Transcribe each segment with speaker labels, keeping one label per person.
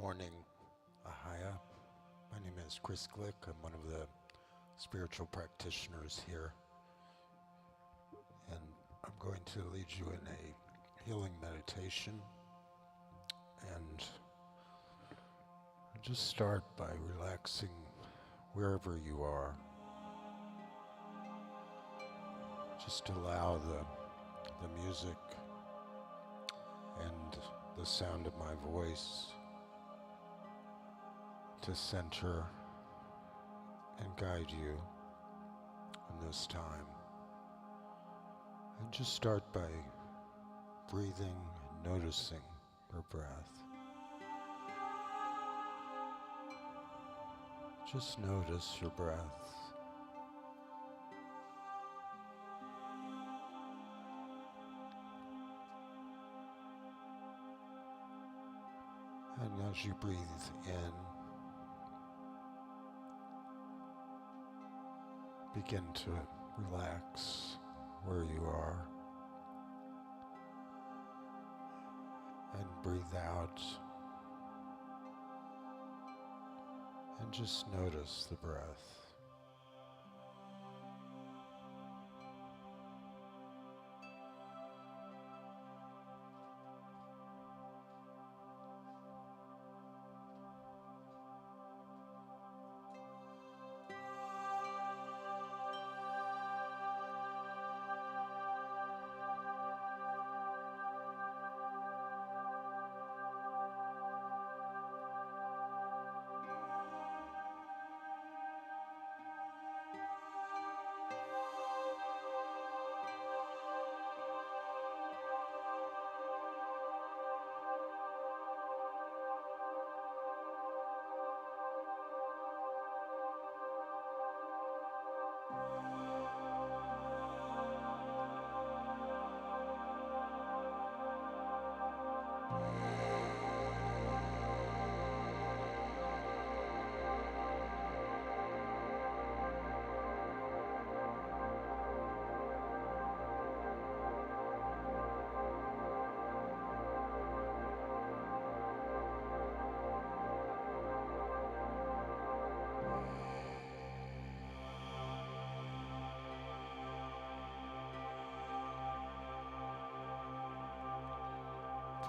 Speaker 1: Morning, Ahiah. My name is Chris Glick. I'm one of the spiritual practitioners here, and I'm going to lead you in a healing meditation. And just start by relaxing wherever you are. Just allow the music and the sound of my voice to center and guide you in this time. And just start by breathing and noticing your breath. Just notice your breath. And as you breathe in, begin to relax where you are. And breathe out. And just notice the breath.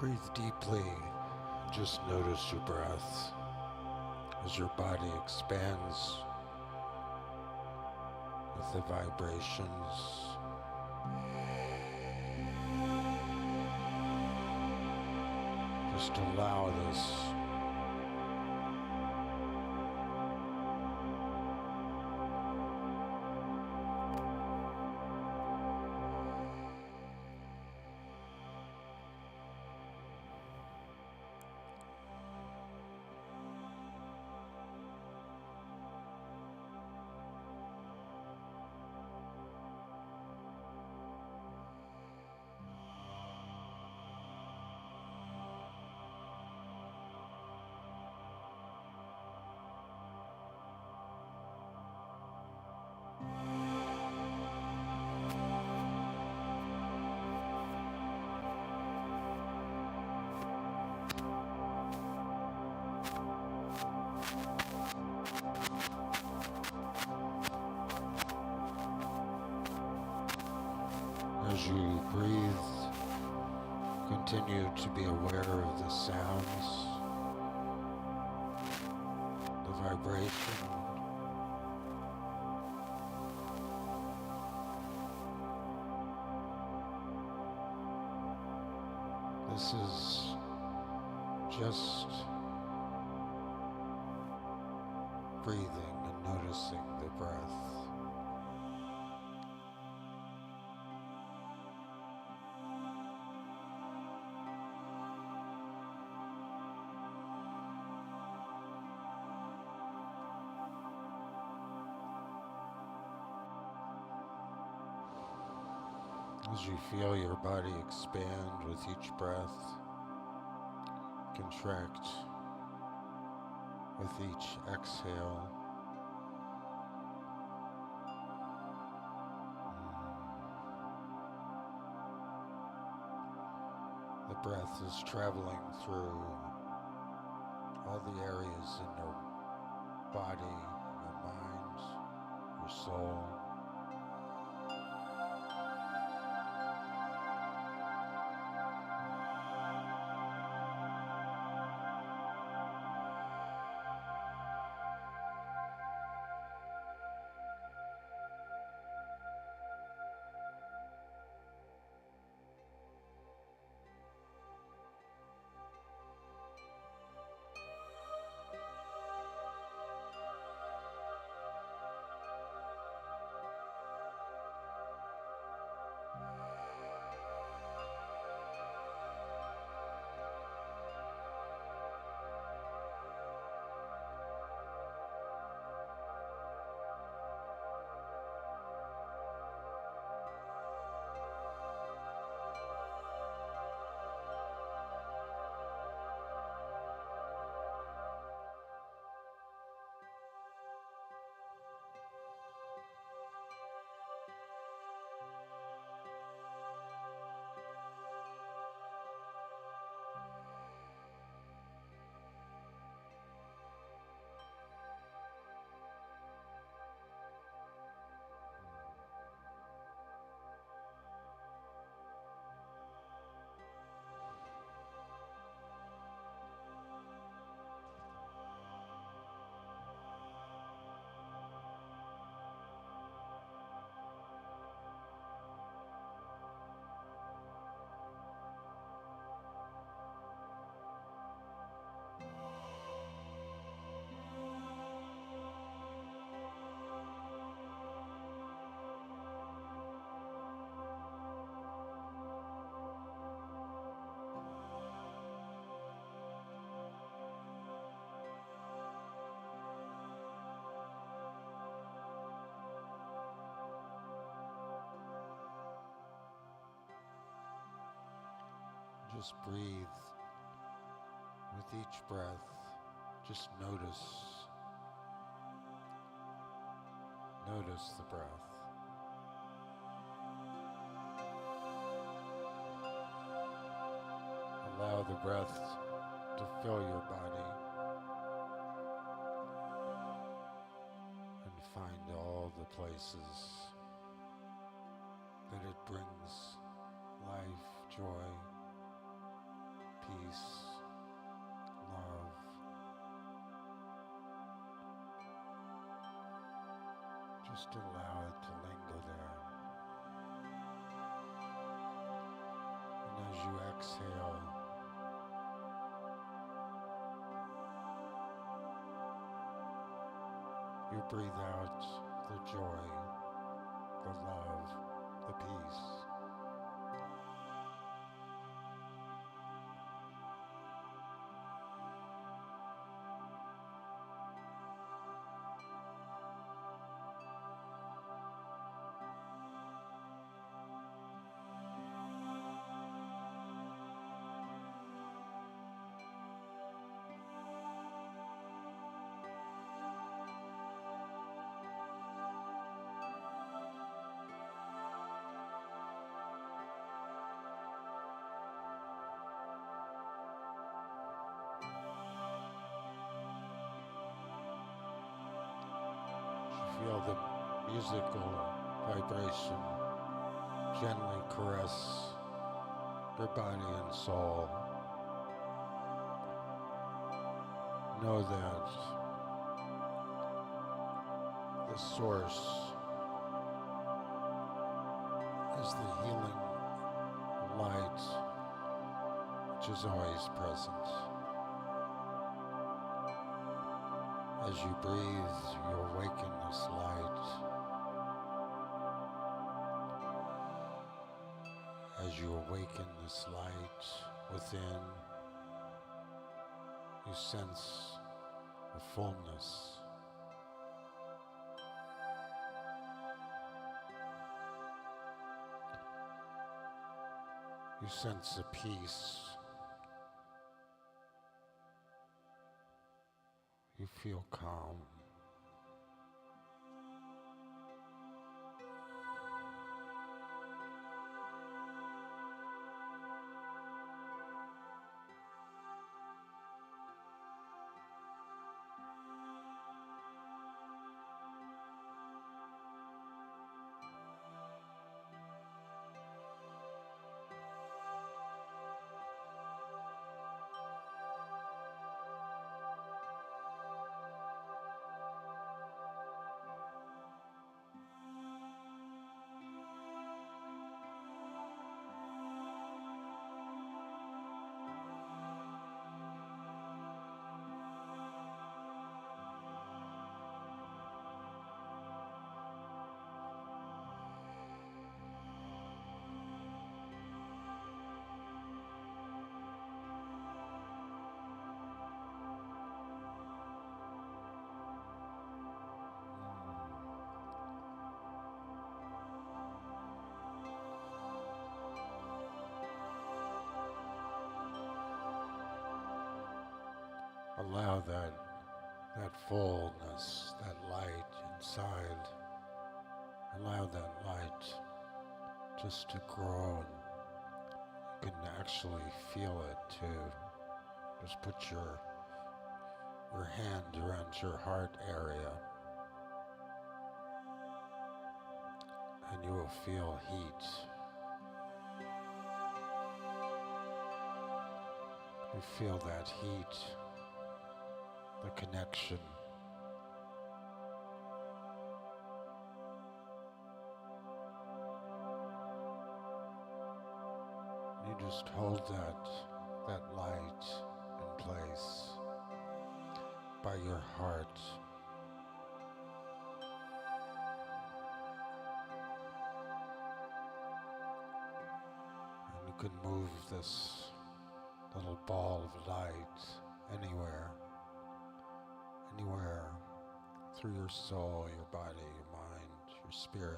Speaker 1: Breathe deeply. Just notice your breath as your body expands with the vibrations. Just allow this as you breathe, continue to be aware of the sounds, the vibration. This is just breathing and noticing the breath. As you feel your body expand with each breath, contract with each exhale. The breath is traveling through all the areas in their body, your mind, your soul. Just breathe with each breath. Just notice the breath. Allow the breath to fill your body and find all the places that it brings life, joy, peace, love. Just allow it to linger there. And as you exhale, you breathe out the joy, the love, the peace. Feel the musical vibration gently caress your body and soul. Know that the source is the healing light which is always present. As you breathe, you awaken this light. As you awaken this light within, you sense a fullness. You sense a peace. You feel calm. allow that fullness, that light inside, allow that light just to grow, and you can actually feel it too. Just put your hand around your heart area, and you will feel heat. You feel that heat, the connection. You just hold that light in place by your heart. And you can move this little ball of light anywhere through your soul, your body, your mind, your spirit.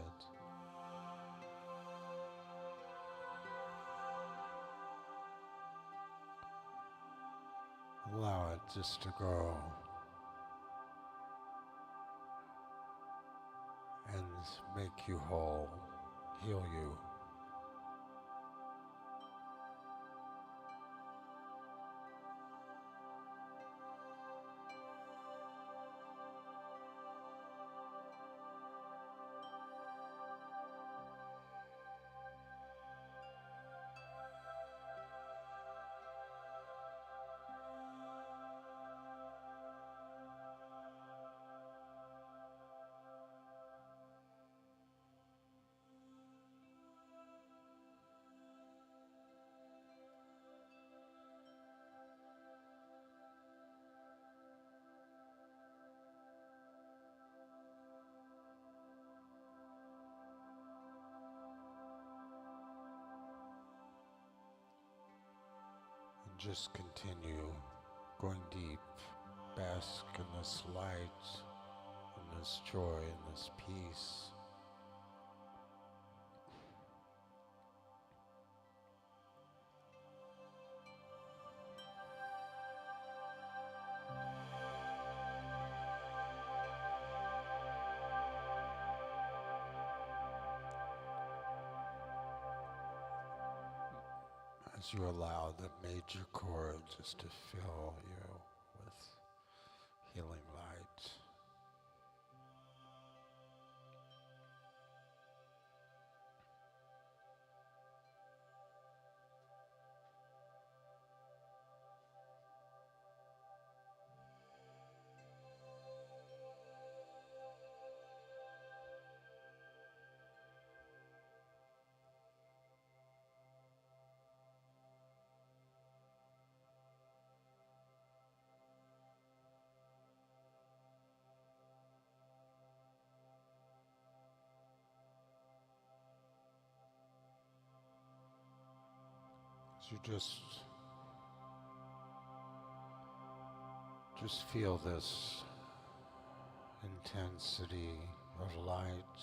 Speaker 1: Allow it just to grow and make you whole, heal you. Just continue going deep, bask in this light, in this joy, in this peace. As you allow the major chord just to fill you with healing light. You just feel this intensity of light,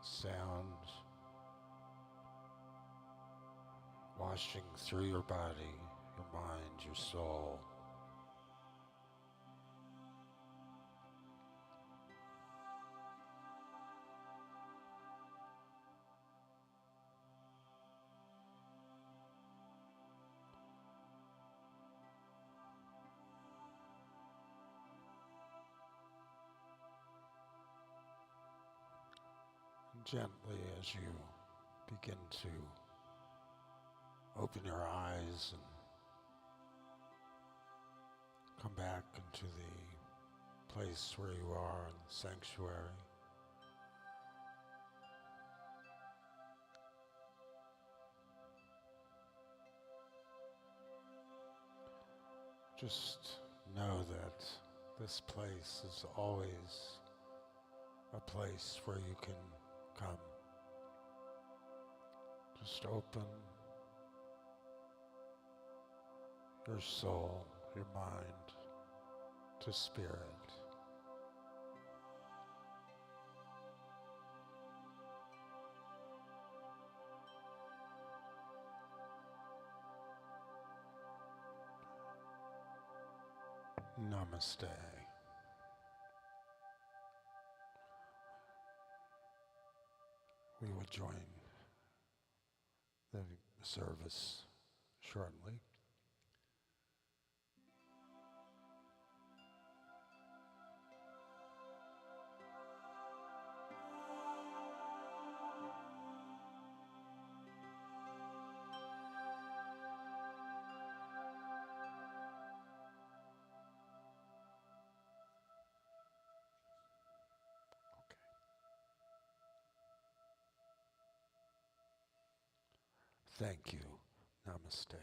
Speaker 1: sound, washing through your body, your mind, your soul. Gently, as you begin to open your eyes and come back into the place where you are in the sanctuary, just know that this place is always a place where you can come. Just open your soul, your mind to spirit. Namaste. We will join the service shortly. Thank you. Namaste.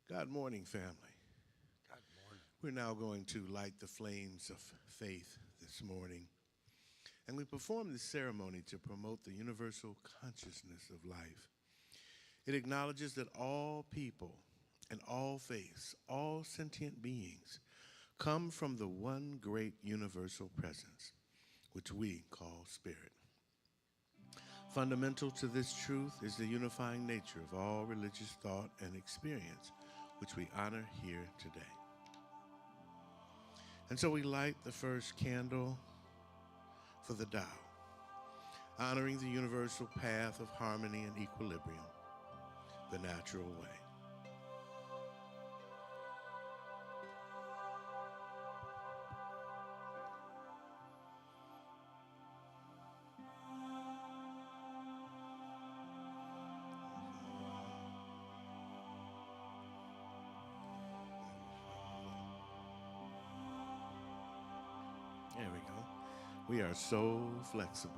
Speaker 2: Good morning, family.
Speaker 1: Good morning.
Speaker 2: We're now going to light the flames of faith this morning. And we perform this ceremony to promote the universal consciousness of life. It acknowledges that all people and all faiths, all sentient beings, come from the one great universal presence, which we call spirit. Fundamental to this truth is the unifying nature of all religious thought and experience, which we honor here today. And so we light the first candle for the Tao, honoring the universal path of harmony and equilibrium, the natural way. There we go. We are so flexible.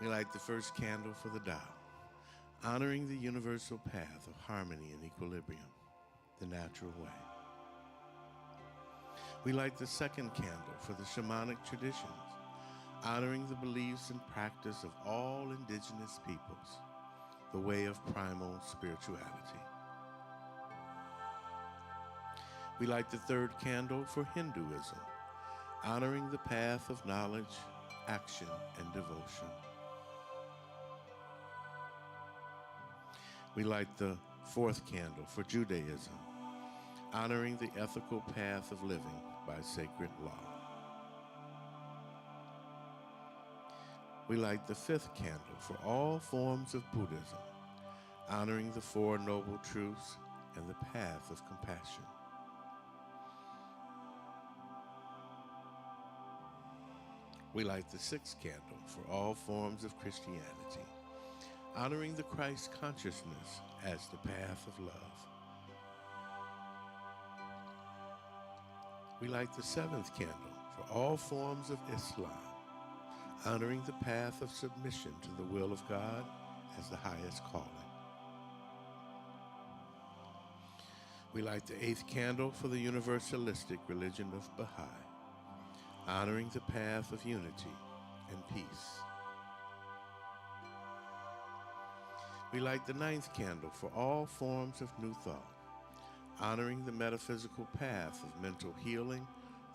Speaker 2: We light the first candle for the Tao, honoring the universal path of harmony and equilibrium, the natural way. We light the second candle for the shamanic traditions, honoring the beliefs and practice of all indigenous peoples, the way of primal spirituality. We light the third candle for Hinduism, honoring the path of knowledge, action, and devotion. We light the fourth candle for Judaism, honoring the ethical path of living by sacred law. We light the fifth candle for all forms of Buddhism, honoring the Four Noble Truths and the path of compassion. We light the sixth candle for all forms of Christianity, honoring the Christ consciousness as the path of love. We light the seventh candle for all forms of Islam, honoring the path of submission to the will of God as the highest calling. We light the eighth candle for the universalistic religion of Baha'i, honoring the path of unity and peace. We light the ninth candle for all forms of New Thought, honoring the metaphysical path of mental healing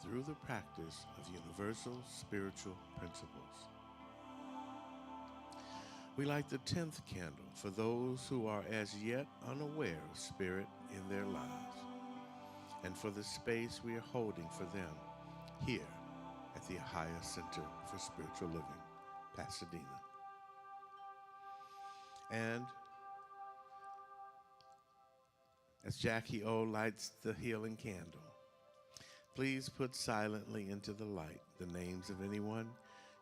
Speaker 2: through the practice of universal spiritual principles. We light the 10th candle for those who are as yet unaware of spirit in their lives, and for the space we are holding for them here at the Ahiah Center for Spiritual Living, Pasadena. And as Jackie O lights the healing candle, please put silently into the light the names of anyone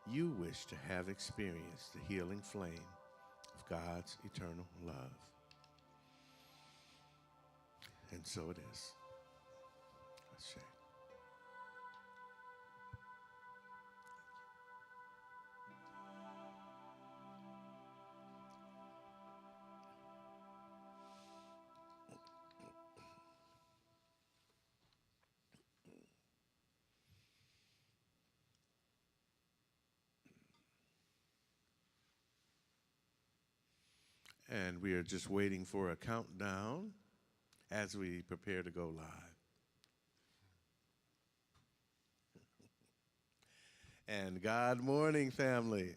Speaker 2: you wish to have experienced the healing flame of God's eternal love. And so it is. Let's share. And we are just waiting for a countdown as we prepare to go live. And God morning, family.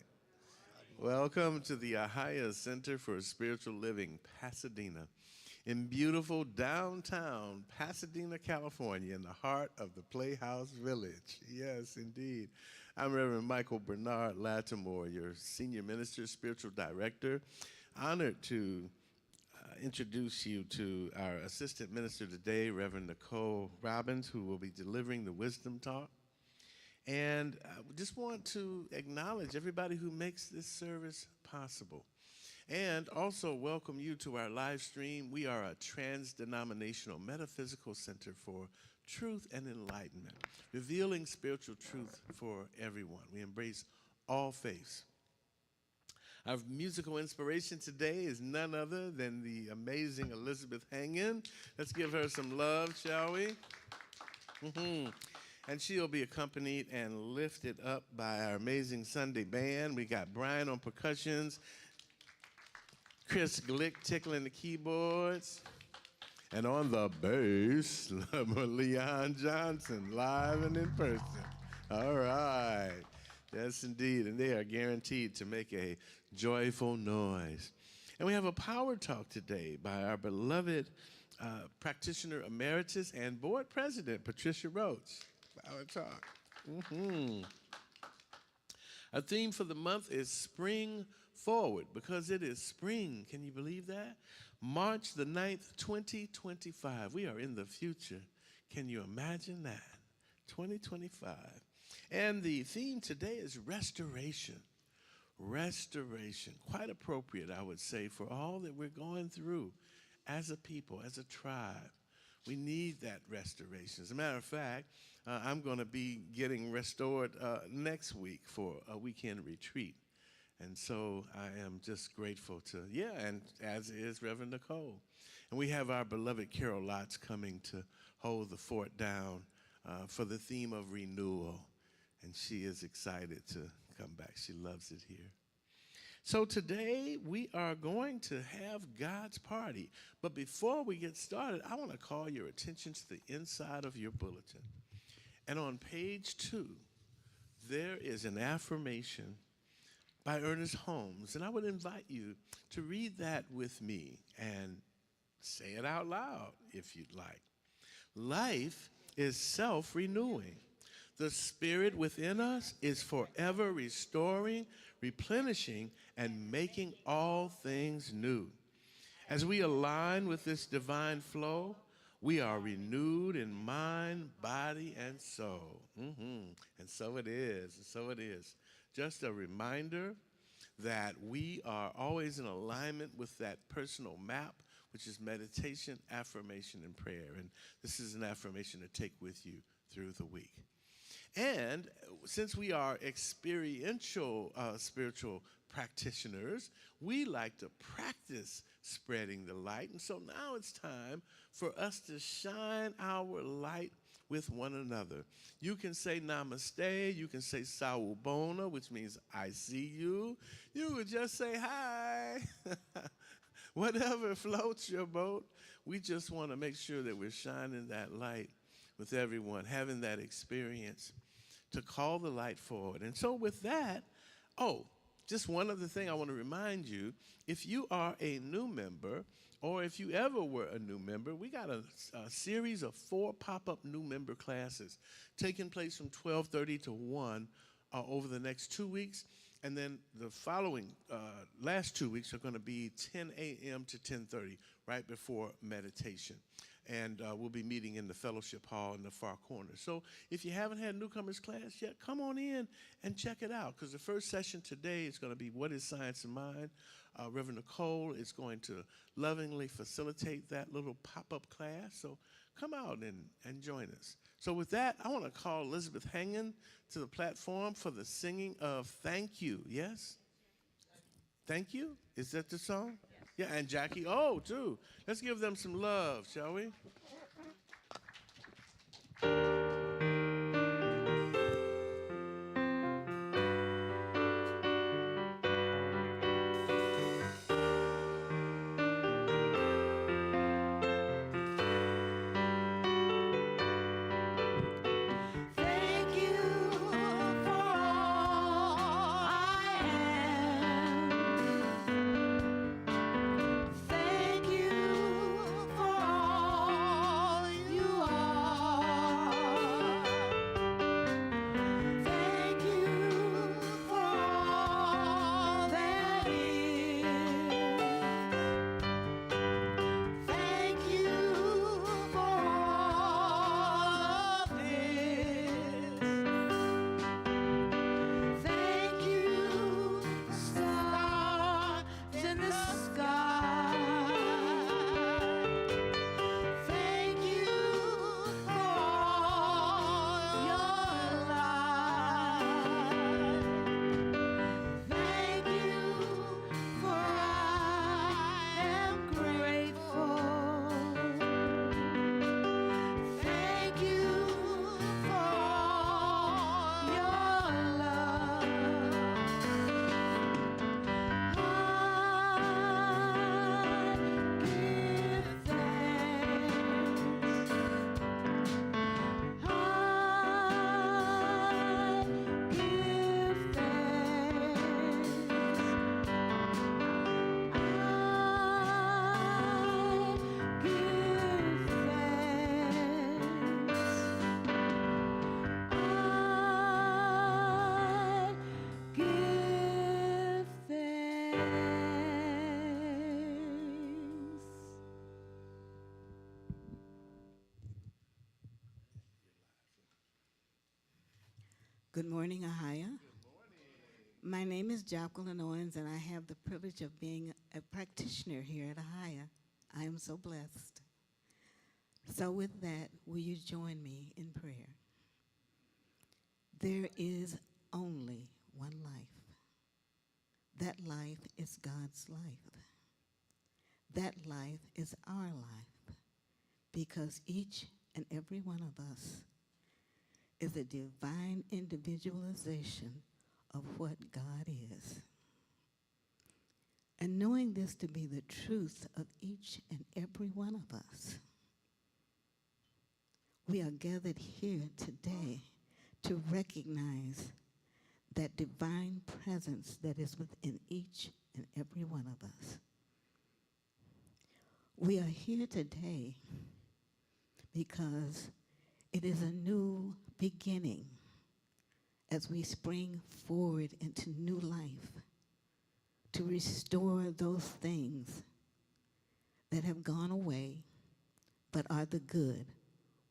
Speaker 2: Welcome to the Ahiah Center for Spiritual Living, Pasadena, in beautiful downtown Pasadena, California, in the heart of the Playhouse Village. Yes, indeed. I'm Reverend Michael Bernard Lattimore, your Senior Minister, Spiritual Director. Honored to introduce you to our Assistant Minister today, Reverend Nicole Robbins, who will be delivering the Wisdom Talk. And I just want to acknowledge everybody who makes this service possible. And also welcome you to our live stream. We are a trans-denominational metaphysical center for truth and enlightenment, revealing spiritual truth for everyone. We embrace all faiths. Our musical inspiration today is none other than the amazing Elizabeth Hangan. Let's give her some love, shall we? And she'll be accompanied and lifted up by our amazing Sunday band. We got Brian on percussions, Chris Glick tickling the keyboards, and on the bass, Leon Johnson, live and in person. All right. Yes, indeed. And they are guaranteed to make a joyful noise. And we have a power talk today by our beloved practitioner emeritus and board president, Patricia Roach. Power talk. Our theme for the month is Spring Forward, because it is spring. Can you believe that? March the 9th, 2025. We are in the future. Can you imagine that? 2025. And the theme today is restoration. Restoration. Quite appropriate, I would say, for all that we're going through as a people, as a tribe. We need that restoration. As a matter of fact, I'm going to be getting restored next week for a weekend retreat. And so I am just grateful to, and as is Reverend Nicole. And we have our beloved Carol Lotz coming to hold the fort down for the theme of renewal. And she is excited to come back. She loves it here. So today we are going to have God's party. But before we get started, I want to call your attention to the inside of your bulletin. And on page 2, there is an affirmation by Ernest Holmes. And I would invite you to read that with me and say it out loud if you'd like. Life is self-renewing. The spirit within us is forever restoring, replenishing, and making all things new. As we align with this divine flow, we are renewed in mind, body, and soul. And so it is, and so it is. Just a reminder that we are always in alignment with that personal map, which is meditation, affirmation, and prayer. And this is an affirmation to take with you through the week. And since we are experiential spiritual practitioners, we like to practice spreading the light. And so now it's time for us to shine our light with one another. You can say namaste. You can say sawubona, which means I see you. You could just say hi. Whatever floats your boat. We just want to make sure that we're shining that light with everyone, having that experience to call the light forward. And so with that, just one other thing I want to remind you, if you are a new member, or if you ever were a new member, we got a series of 4 pop-up new member classes taking place from 12:30 to 1 over the next 2 weeks. And then the following last 2 weeks are going to be 10 a.m. to 10:30, right before meditation. And we'll be meeting in the fellowship hall in the far corner. So if you haven't had newcomers class yet, come on in and check it out, because the first session today is going to be What is Science of Mind? Reverend Nicole is going to lovingly facilitate that little pop-up class. So come out and join us. So with that, I want to call Elizabeth Hangan to the platform for the singing of Thank You. Yes? Thank You? Is that the song? Yeah, and Jackie too. Let's give them some love, shall we?
Speaker 3: Good morning, Ahiah. My name is Jacqueline Owens, and I have the privilege of being a practitioner here at Ahiah. I am so blessed. So with that, will you join me in prayer? There is only one life. That life is God's life. That life is our life, because each and every one of us is a divine individualization of what God is. And knowing this to be the truth of each and every one of us, we are gathered here today to recognize that divine presence that is within each and every one of us. We are here today because it is a new beginning as we spring forward into new life to restore those things that have gone away but are the good.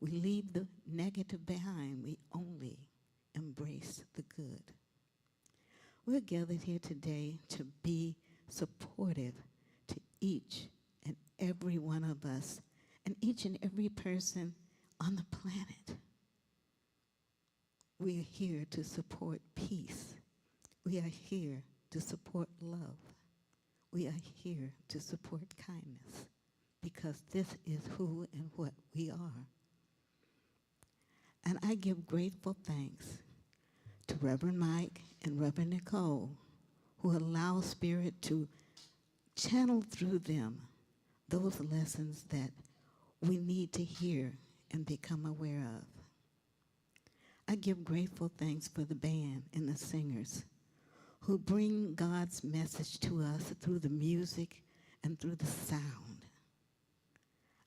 Speaker 3: We leave the negative behind. We only embrace the good. We're gathered here today to be supportive to each and every one of us and each and every person on the planet. We are here to support peace. We are here to support love. We are here to support kindness, because this is who and what we are. And I give grateful thanks to Reverend Mike and Reverend Nicole, who allow Spirit to channel through them those lessons that we need to hear and become aware of. I give grateful thanks for the band and the singers who bring God's message to us through the music and through the sound.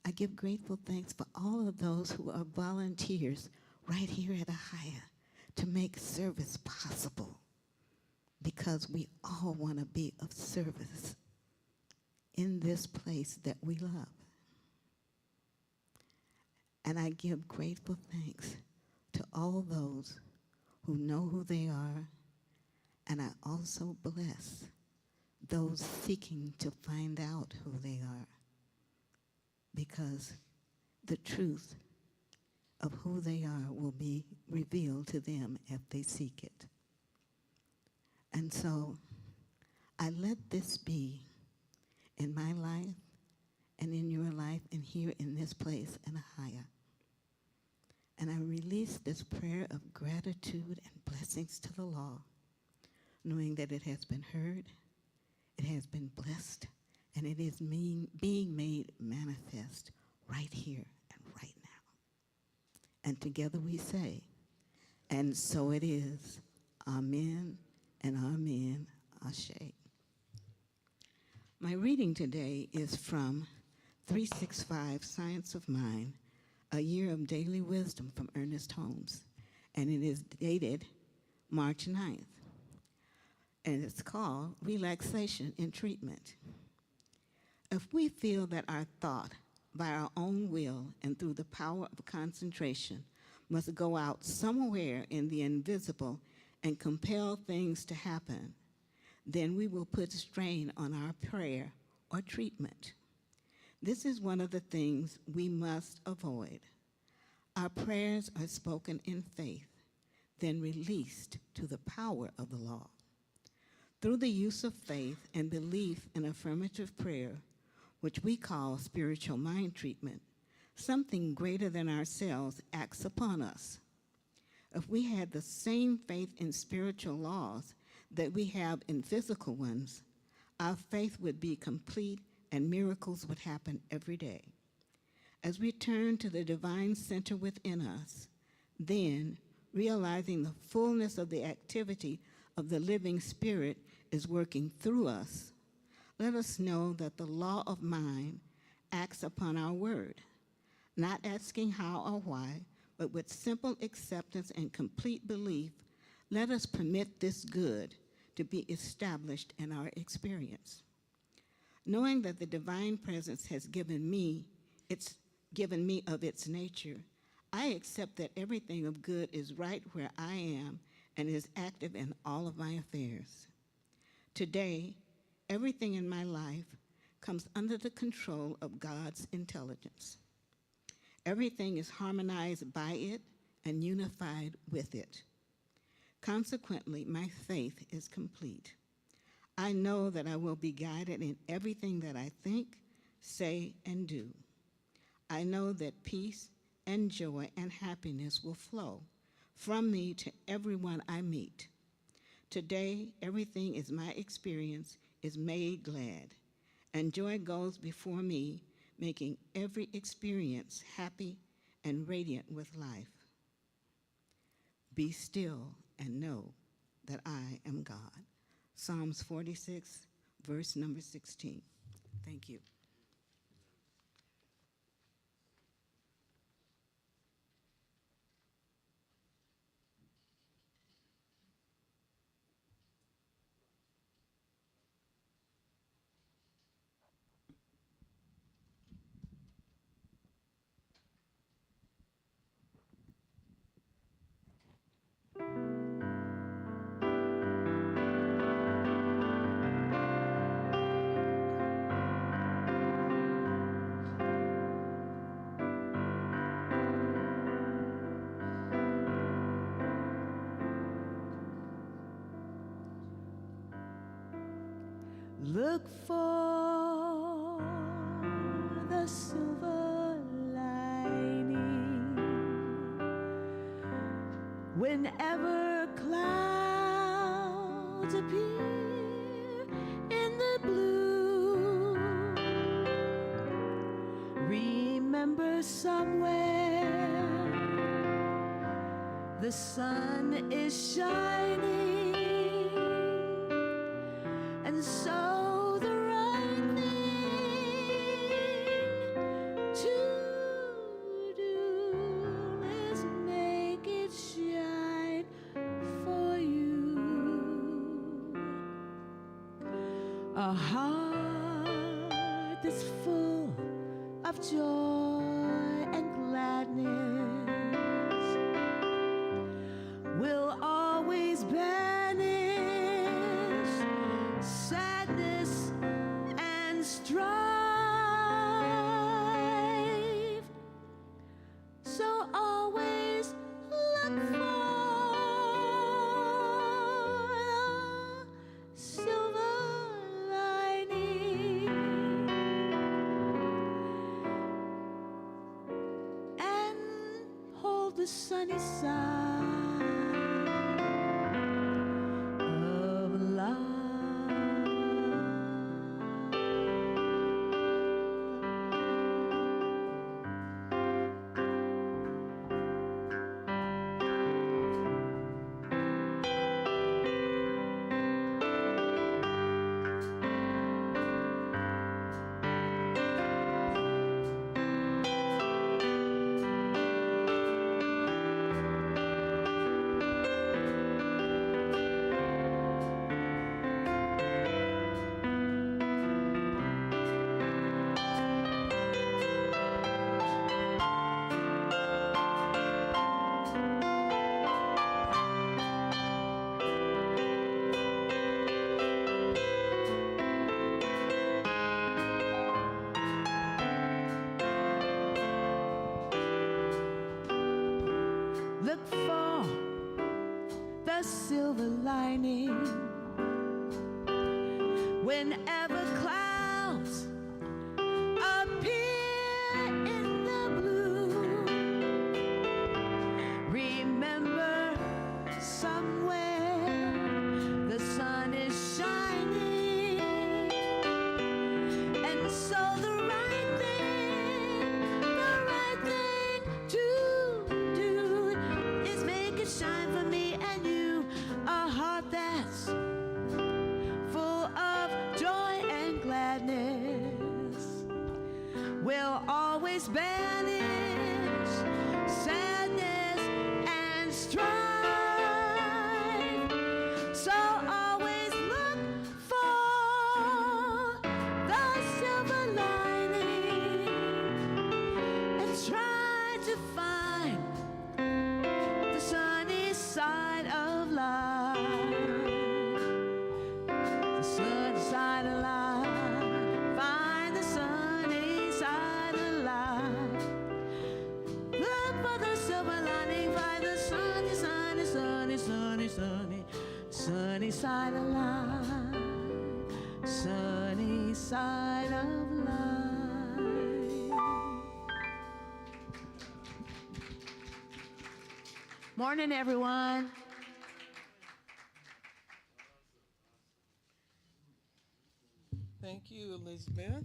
Speaker 3: I give grateful thanks for all of those who are volunteers right here at Ahiah to make service possible, because we all want to be of service in this place that we love. And I give grateful thanks to all those who know who they are, and I also bless those seeking to find out who they are, because the truth of who they are will be revealed to them if they seek it. And so I let this be in my life and in your life and here in this place in Ahiah. And I release this prayer of gratitude and blessings to the law, knowing that it has been heard, it has been blessed, and it is being made manifest right here and right now. And together we say, and so it is. Amen and amen. Ashe. My reading today is from 365 Science of Mind, A Year of Daily Wisdom from Ernest Holmes, and it is dated March 9th. And it's called Relaxation in Treatment. If we feel that our thought, by our own will and through the power of concentration, must go out somewhere in the invisible and compel things to happen, then we will put strain on our prayer or treatment. This is one of the things we must avoid. Our prayers are spoken in faith, then released to the power of the law. Through the use of faith and belief in affirmative prayer, which we call spiritual mind treatment, something greater than ourselves acts upon us. If we had the same faith in spiritual laws that we have in physical ones, our faith would be complete and miracles would happen every day. As we turn to the divine center within us, then, realizing the fullness of the activity of the living Spirit is working through us, let us know that the law of mind acts upon our word, not asking how or why, but with simple acceptance and complete belief, let us permit this good to be established in our experience. Knowing that the divine presence has given me of its nature, I accept that everything of good is right where I am and is active in all of my affairs. Today, everything in my life comes under the control of God's intelligence. Everything is harmonized by it and unified with it. Consequently, my faith is complete. I know that I will be guided in everything that I think, say, and do. I know that peace and joy and happiness will flow from me to everyone I meet. Today, everything is my experience is made glad, and joy goes before me, making every experience happy and radiant with life. Be still and know that I am God. Psalms 46, verse number 16. Thank you.
Speaker 4: Look for the silver lining whenever clouds appear in the blue. Remember, somewhere the sun is shining, and so the right thing to do is make it shine for you. A heart that's full of joy and gladness will always banish sadness and strife. So always look for the silver lining and hold the sunny side of life. Look for the silver lining whenever clouds appear in the blue. Remember, somewhere the sun is shining, and so the right thing to do is make it shine for me and you. A heart that's full of joy sunny, sunny side of life, sunny side of life. Morning, everyone.
Speaker 5: Thank you, Elizabeth.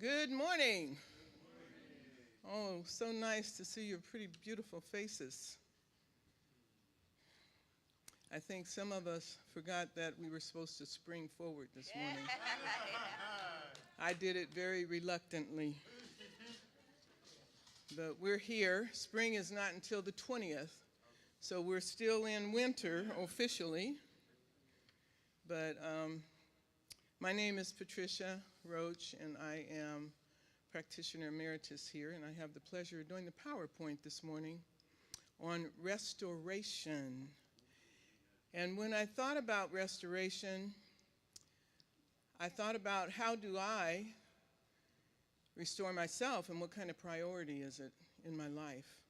Speaker 5: Good morning. Oh, so nice to see your pretty, beautiful faces. I think some of us forgot that we were supposed to spring forward this morning. I did it very reluctantly. But we're here. Spring is not until the 20th, so we're still in winter officially. But my name is Patricia Roach, and I am practitioner emeritus here, and I have the pleasure of doing the PowerPoint this morning on restoration. And when I thought about restoration, I thought about how do I restore myself and what kind of priority is it in my life.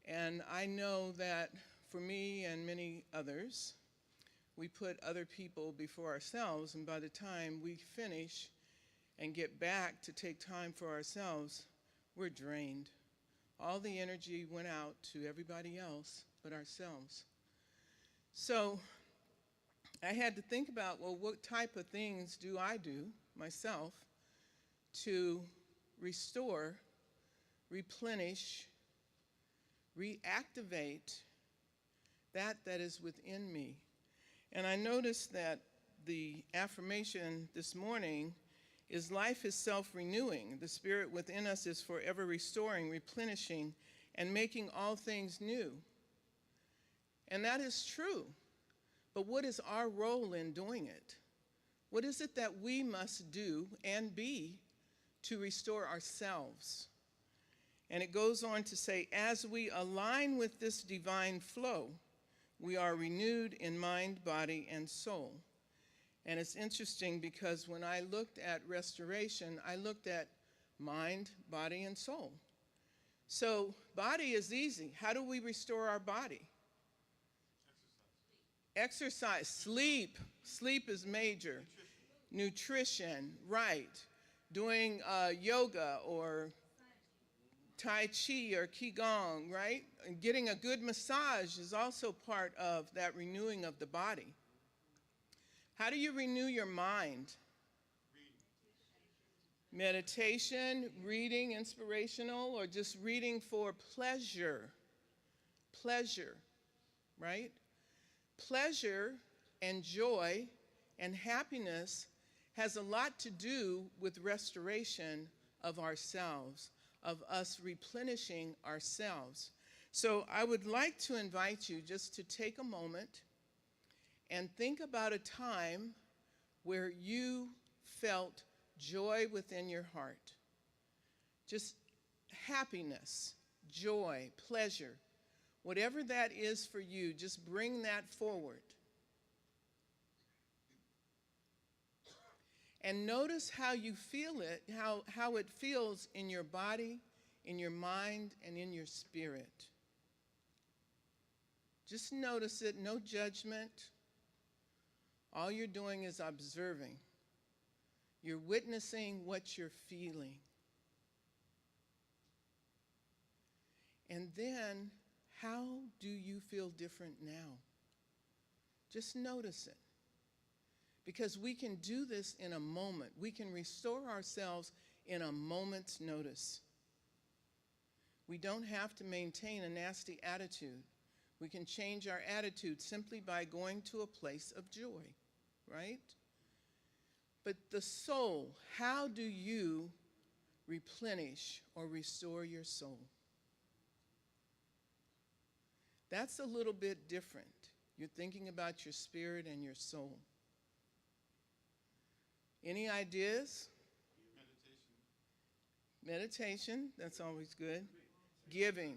Speaker 5: And I know that for me and many others, we put other people before ourselves, and by the time we finish and get back to take time for ourselves, we're drained. All the energy went out to everybody else but ourselves. So I had to think about, well, what type of things do I do myself to restore, replenish, reactivate that is within me. And I noticed that the affirmation this morning is life is self-renewing. The spirit within us is forever restoring, replenishing, and making all things new. And that is true. But what is our role in doing it? What is it that we must do and be to restore ourselves? And it goes on to say, as we align with this divine flow, we are renewed in mind, body, and soul. And it's interesting because when I looked at restoration, I looked at mind, body, and soul. So body is easy. How do we restore our body? Exercise. Sleep. Sleep is major. Nutrition, right. Doing yoga or Tai Chi or Qigong, right? And getting a good massage is also part of that renewing of the body. How do you renew your mind? Meditation, reading, inspirational, or just reading for pleasure. Pleasure, right? Pleasure and joy and happiness has a lot to do with restoration of ourselves, of us replenishing ourselves. So I would like to invite you just to take a moment and think about a time where you felt joy within your heart. Just happiness, joy, pleasure. Whatever that is for you, just bring that forward. And notice how you feel it, how it feels in your body, in your mind, and in your spirit. Just notice it, no judgment. All you're doing is observing. You're witnessing what you're feeling. And then, how do you feel different now? Just notice it. Because we can do this in a moment. We can restore ourselves in a moment's notice. We don't have to maintain a nasty attitude. We can change our attitude simply by going to a place of joy, right? But the soul, how do you replenish or restore your soul? That's a little bit different. You're thinking about your spirit and your soul. Any ideas? Meditation, that's always good. Giving.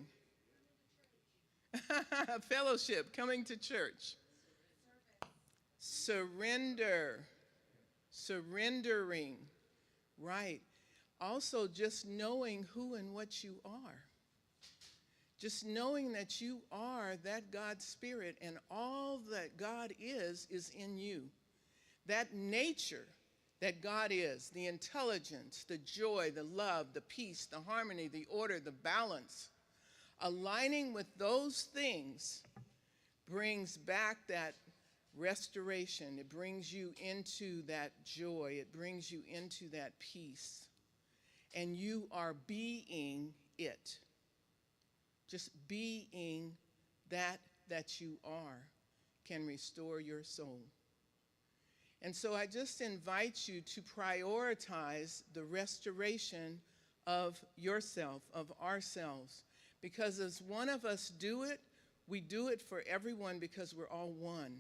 Speaker 5: Fellowship, coming to church. Surrender. Surrendering. Right. Also, just knowing who and what you are. Just knowing that you are that God Spirit and all that God is in you. That nature that God is, the intelligence, the joy, the love, the peace, the harmony, the order, the balance, aligning with those things brings back that restoration. It brings you into that joy. It brings you into that peace. And you are being it. Just being that you are can restore your soul. And so I just invite you to prioritize the restoration of yourself, of ourselves. Because as one of us do it, we do it for everyone because we're all one.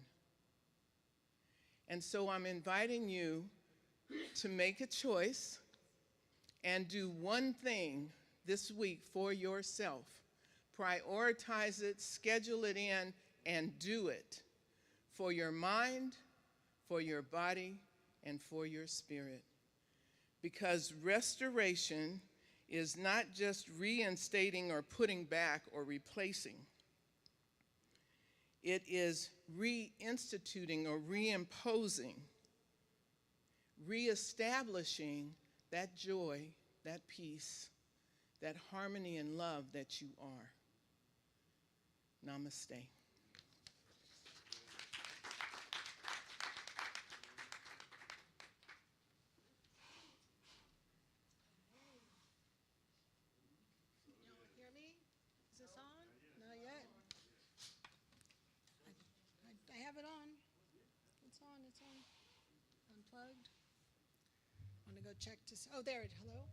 Speaker 5: And so I'm inviting you to make a choice and do one thing this week for yourself. Prioritize it, schedule it in, and do it for your mind, for your body, and for your spirit. Because restoration is not just reinstating or putting back or replacing. It is reinstituting or reimposing, reestablishing that joy, that peace, that harmony and love that you are. Namaste.
Speaker 6: Hear me? Is this on? Not yet. I have it on. It's on. It's on. Unplugged. Want to go check to see. Oh, there it. Hello?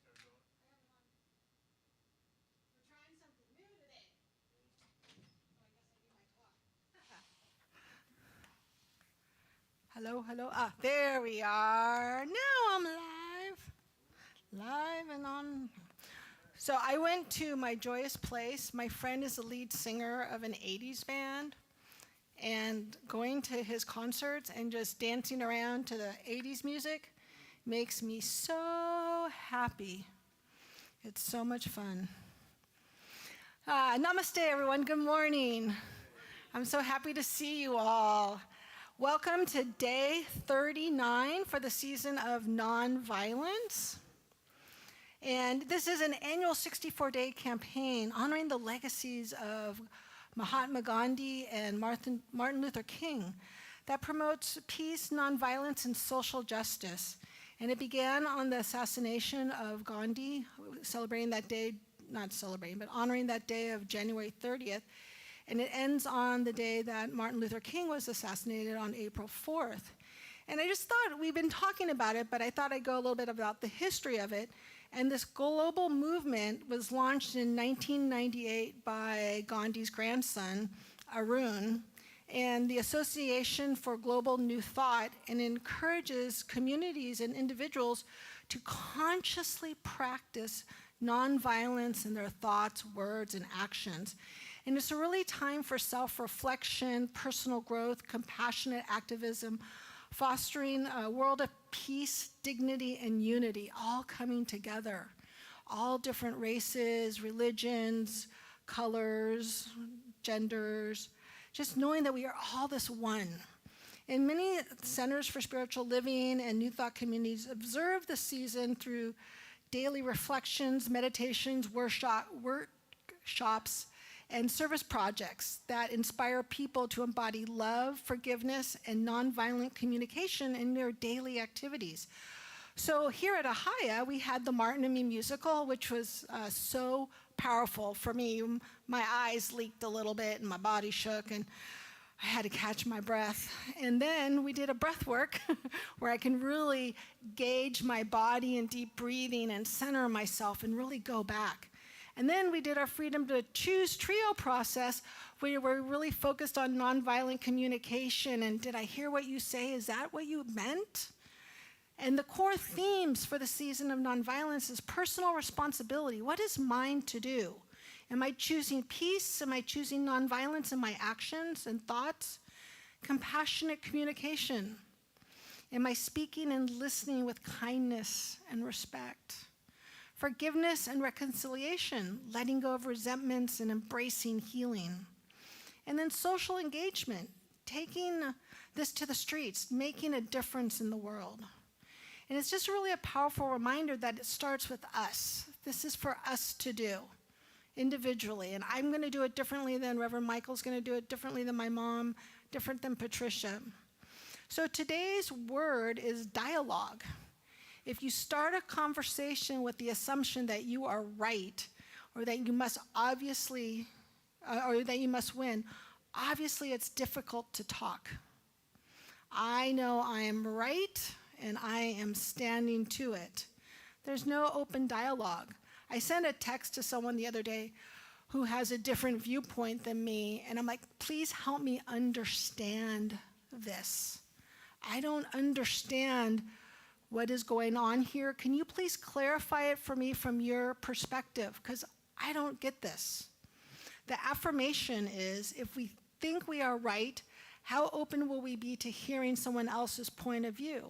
Speaker 6: We're trying something new today. Hello, hello. Ah, there we are. Now I'm live and on. So I went to my joyous place. My friend is the lead singer of an 80s band, and going to his concerts and just dancing around to the 80s music makes me so happy. It's so much fun. Namaste, everyone. Good morning. I'm so happy to see you all. Welcome to day 39 for the season of nonviolence. And this is an annual 64-day campaign honoring the legacies of Mahatma Gandhi and Martin Luther King that promotes peace, nonviolence, and social justice. And it began on the assassination of Gandhi, celebrating that day, not celebrating, but honoring that day of January 30th. And it ends on the day that Martin Luther King was assassinated on April 4th. And I just thought, we've been talking about it, but I thought I'd go a little bit about the history of it. And this global movement was launched in 1998 by Gandhi's grandson, Arun, and the Association for Global New Thought, and encourages communities and individuals to consciously practice nonviolence in their thoughts, words, and actions. And it's a really time for self-reflection, personal growth, compassionate activism, fostering a world of peace, dignity, and unity, all coming together. All different races, religions, colors, genders, just knowing that we are all this one. And many centers for spiritual living and New Thought communities observe the season through daily reflections, meditations, workshops, and service projects that inspire people to embody love, forgiveness, and nonviolent communication in their daily activities. So here at Ahiah, we had the Martin and Me musical, which was so powerful for me. My eyes leaked a little bit and my body shook, and I had to catch my breath. And then we did a breath work where I can really gauge my body and deep breathing and center myself and really go back. And then we did our Freedom to Choose trio process, where we're really focused on nonviolent communication. And did I hear what you say? Is that what you meant? And the core themes for the season of nonviolence is personal responsibility. What is mine to do? Am I choosing peace? Am I choosing nonviolence in my actions and thoughts? Compassionate communication. Am I speaking and listening with kindness and respect? Forgiveness and reconciliation, letting go of resentments and embracing healing. And then social engagement, taking this to the streets, making a difference in the world. And it's just really a powerful reminder that it starts with us. This is for us to do individually. And I'm going to do it differently than Reverend Michael's going to do it, differently than my mom, different than Patricia. So today's word is dialogue. If you start a conversation with the assumption that you are right, or that you must obviously, or that you must win, obviously it's difficult to talk. I know I am right, and I am standing to it. There's no open dialogue. I sent a text to someone the other day who has a different viewpoint than me, and I'm like, please help me understand this. I don't understand what is going on here. Can you please clarify it for me from your perspective? Because I don't get this. The affirmation is, if we think we are right, how open will we be to hearing someone else's point of view?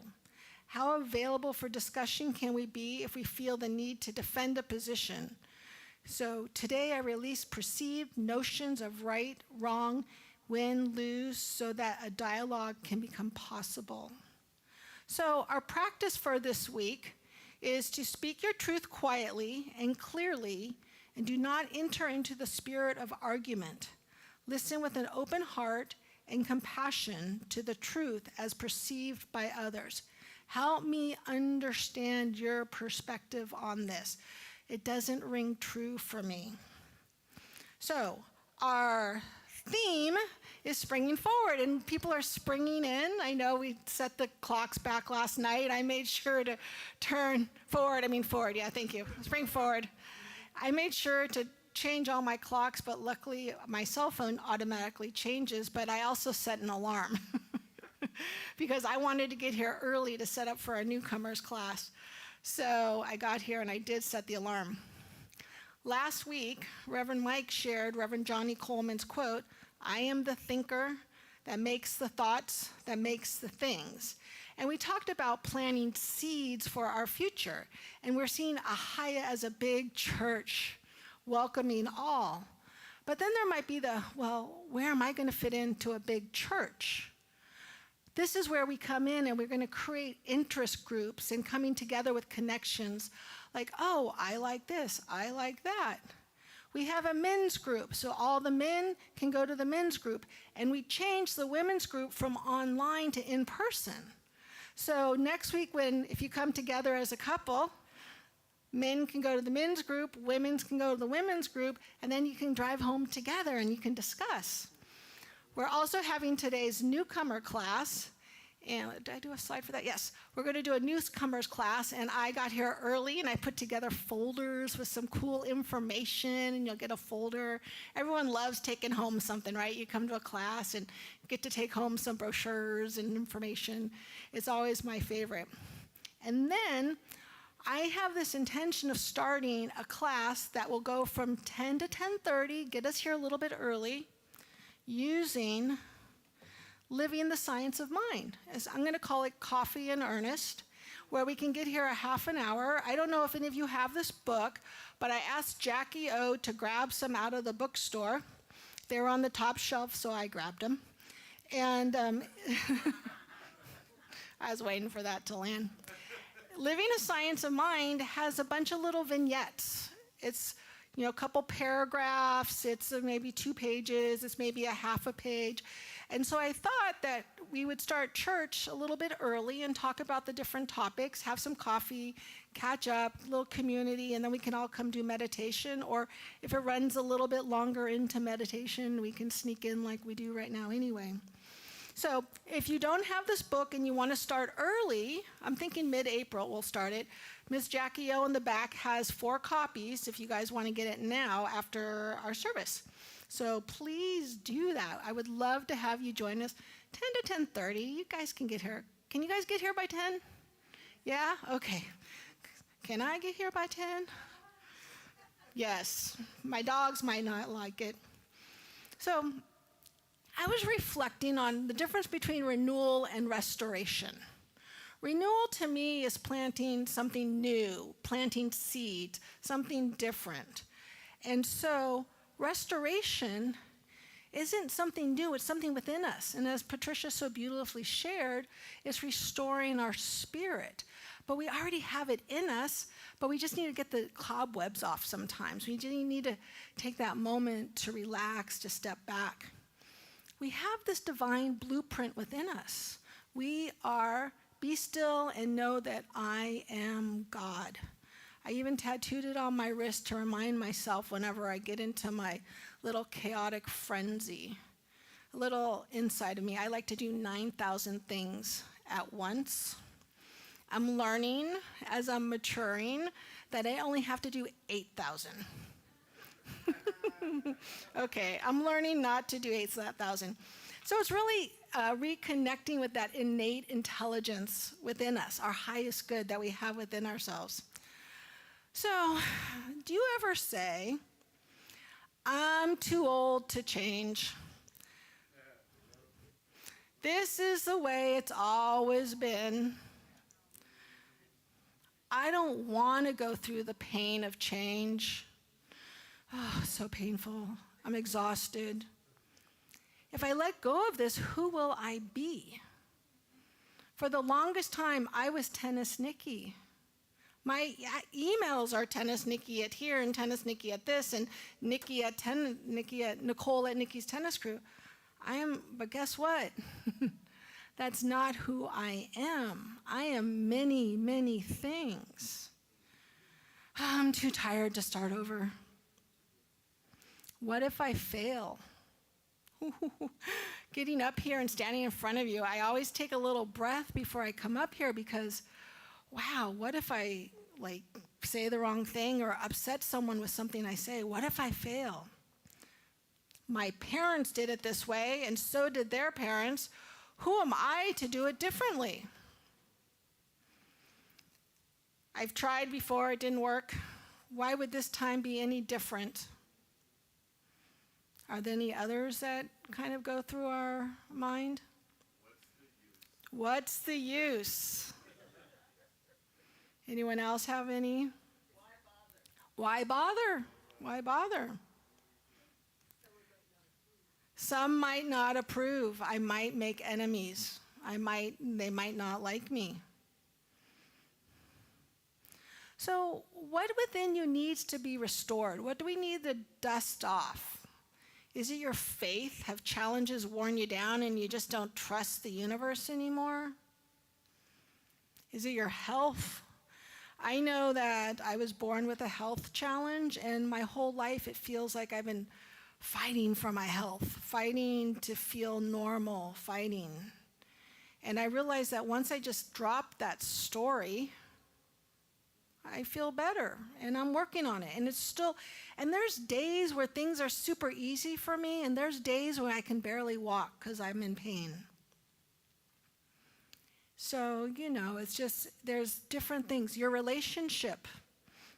Speaker 6: How available for discussion can we be if we feel the need to defend a position? So today I release perceived notions of right, wrong, win, lose, so that a dialogue can become possible. So our practice for this week is to speak your truth quietly and clearly, and do not enter into the spirit of argument. Listen with an open heart and compassion to the truth as perceived by others. Help me understand your perspective on this. It doesn't ring true for me. So our theme is springing forward, and people are springing in. I know we set the clocks back last night. I made sure to turn forward. Yeah, thank you. Spring forward. I made sure to change all my clocks, but luckily my cell phone automatically changes, but I also set an alarm because I wanted to get here early to set up for a newcomers class. So I got here and I did set the alarm. Last week, Reverend Mike shared Reverend Johnny Coleman's quote, "I am the thinker that makes the thoughts, that makes the things." And we talked about planting seeds for our future. And we're seeing Ahiah as a big church, welcoming all. But then there might be where am I going to fit into a big church? This is where we come in and we're going to create interest groups and coming together with connections like, oh, I like this, I like that. We have a men's group, so all the men can go to the men's group. And we changed the women's group from online to in person. So next week, if you come together as a couple, men can go to the men's group, women can go to the women's group, and then you can drive home together and you can discuss. We're also having today's newcomer class. And did I do a slide for that? Yes. We're going to do a newcomers class, and I got here early, and I put together folders with some cool information, and you'll get a folder. Everyone loves taking home something, right? You come to a class and get to take home some brochures and information. It's always my favorite. And then I have this intention of starting a class that will go from 10 to 10:30, get us here a little bit early, using Living the Science of Mind. I'm going to call it Coffee in Earnest, where we can get here a half an hour. I don't know if any of you have this book, but I asked Jackie O to grab some out of the bookstore. They were on the top shelf, so I grabbed them. And I was waiting for that to land. Living a Science of Mind has a bunch of little vignettes. It's a couple paragraphs, it's maybe 2 pages, it's maybe a half a page. And so I thought that we would start church a little bit early and talk about the different topics, have some coffee, catch up, little community, and then we can all come do meditation. Or if it runs a little bit longer into meditation, we can sneak in like we do right now anyway. So if you don't have this book and you want to start early, I'm thinking mid-April we'll start it. Miss Jackie O in the back has 4 copies if you guys want to get it now after our service. So please do that. I would love to have you join us 10 to 10:30. You guys can get here. Can you guys get here by 10? Yeah? Okay. Can I get here by 10? Yes. My dogs might not like it. So I was reflecting on the difference between renewal and restoration. Renewal to me is planting something new, planting seed, something different. And so restoration isn't something new, it's something within us. And as Patricia so beautifully shared, it's restoring our spirit. But we already have it in us, but we just need to get the cobwebs off sometimes. We just need to take that moment to relax, to step back. We have this divine blueprint within us. We are, be still and know that I am God. I even tattooed it on my wrist to remind myself whenever I get into my little chaotic frenzy. A little inside of me, I like to do 9,000 things at once. I'm learning as I'm maturing that I only have to do 8,000. Okay, I'm learning not to do 8,000. So it's really reconnecting with that innate intelligence within us, our highest good that we have within ourselves. So, do you ever say, I'm too old to change? This is the way it's always been. I don't want to go through the pain of change. Oh, so painful. I'm exhausted. If I let go of this, who will I be? For the longest time, I was Tennis Nikki. My emails are Tennis Nikki at here and Tennis Nikki at this and Nikki at Nicole at Nikki's Tennis Crew. But guess what? That's not who I am. I am many, many things. I'm too tired to start over. What if I fail? Getting up here and standing in front of you, I always take a little breath before I come up here because, wow, what if I say the wrong thing or upset someone with something I say? What if I fail? My parents did it this way, and so did their parents. Who am I to do it differently? I've tried before, it didn't work. Why would this time be any different? Are there any others that kind of go through our mind? What's the use? Anyone else have any? Why bother? Why bother? Some might not approve. I might make enemies. They might not like me. So what within you needs to be restored? What do we need to dust off? Is it your faith? Have challenges worn you down and you just don't trust the universe anymore? Is it your health? I know that I was born with a health challenge, and my whole life it feels like I've been fighting for my health, fighting to feel normal, fighting. And I realized that once I just dropped that story, I feel better, and I'm working on it. And there's days where things are super easy for me, and there's days when I can barely walk because I'm in pain. So, it's just, there's different things. Your relationship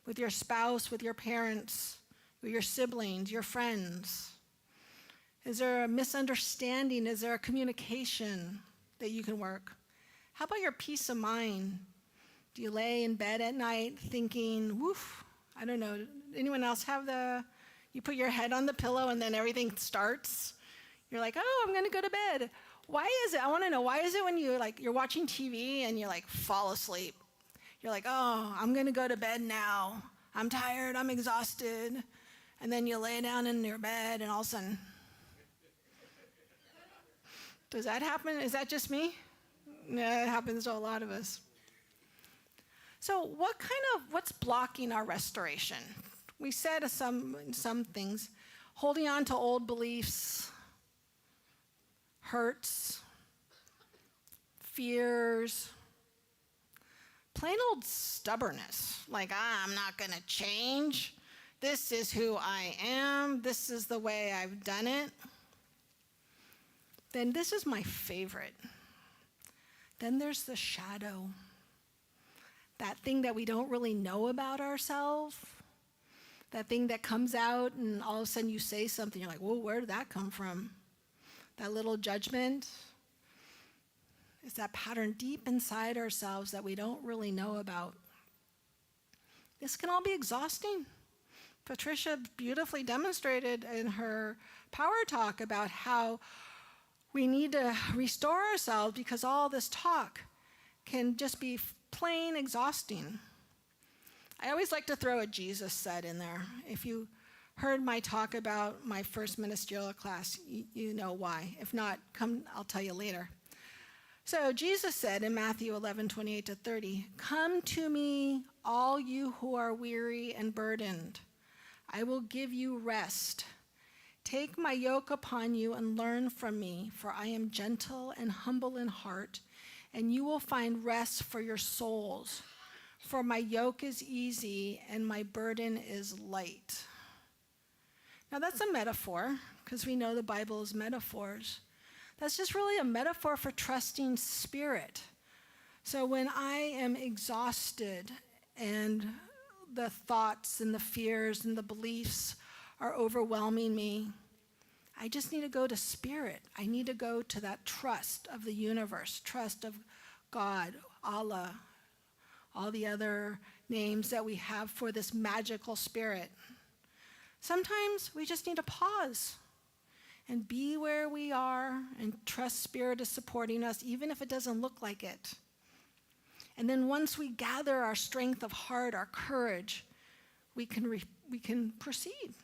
Speaker 6: with your spouse, with your parents, with your siblings, your friends. Is there a misunderstanding? Is there a communication that you can work? How about your peace of mind? Do you lay in bed at night thinking, woof, I don't know, anyone else have you put your head on the pillow and then everything starts? You're like, oh, I'm gonna go to bed. Why is it, I wanna know, why is it when you're watching TV and you fall asleep? You're like, oh, I'm gonna go to bed now. I'm tired, I'm exhausted. And then you lay down in your bed and all of a sudden, does that happen? Is that just me? No, it happens to a lot of us. So what's blocking our restoration? We said some things, holding on to old beliefs, hurts, fears, plain old stubbornness, I'm not gonna change. This is who I am. This is the way I've done it. Then this is my favorite. Then there's the shadow. That thing that we don't really know about ourselves. That thing that comes out and all of a sudden you say something, you're like, whoa, where did that come from? That little judgment. It's that pattern deep inside ourselves that we don't really know about. This can all be exhausting. Patricia beautifully demonstrated in her power talk about how we need to restore ourselves because all this talk can just be plain exhausting. I always like to throw a Jesus said in there. If you heard my talk about my first ministerial class, you know why. If not, come, I'll tell you later. So Jesus said in Matthew 11:28-30, "Come to me, all you who are weary and burdened. I will give you rest. Take my yoke upon you and learn from me, for I am gentle and humble in heart, and you will find rest for your souls. For my yoke is easy and my burden is light." Now that's a metaphor, because we know the Bible is metaphors. That's just really a metaphor for trusting Spirit. So when I am exhausted and the thoughts and the fears and the beliefs are overwhelming me, I just need to go to Spirit. I need to go to that trust of the universe, trust of God, Allah, all the other names that we have for this magical spirit. Sometimes we just need to pause and be where we are and trust Spirit is supporting us, even if it doesn't look like it. And then once we gather our strength of heart, our courage, we can proceed.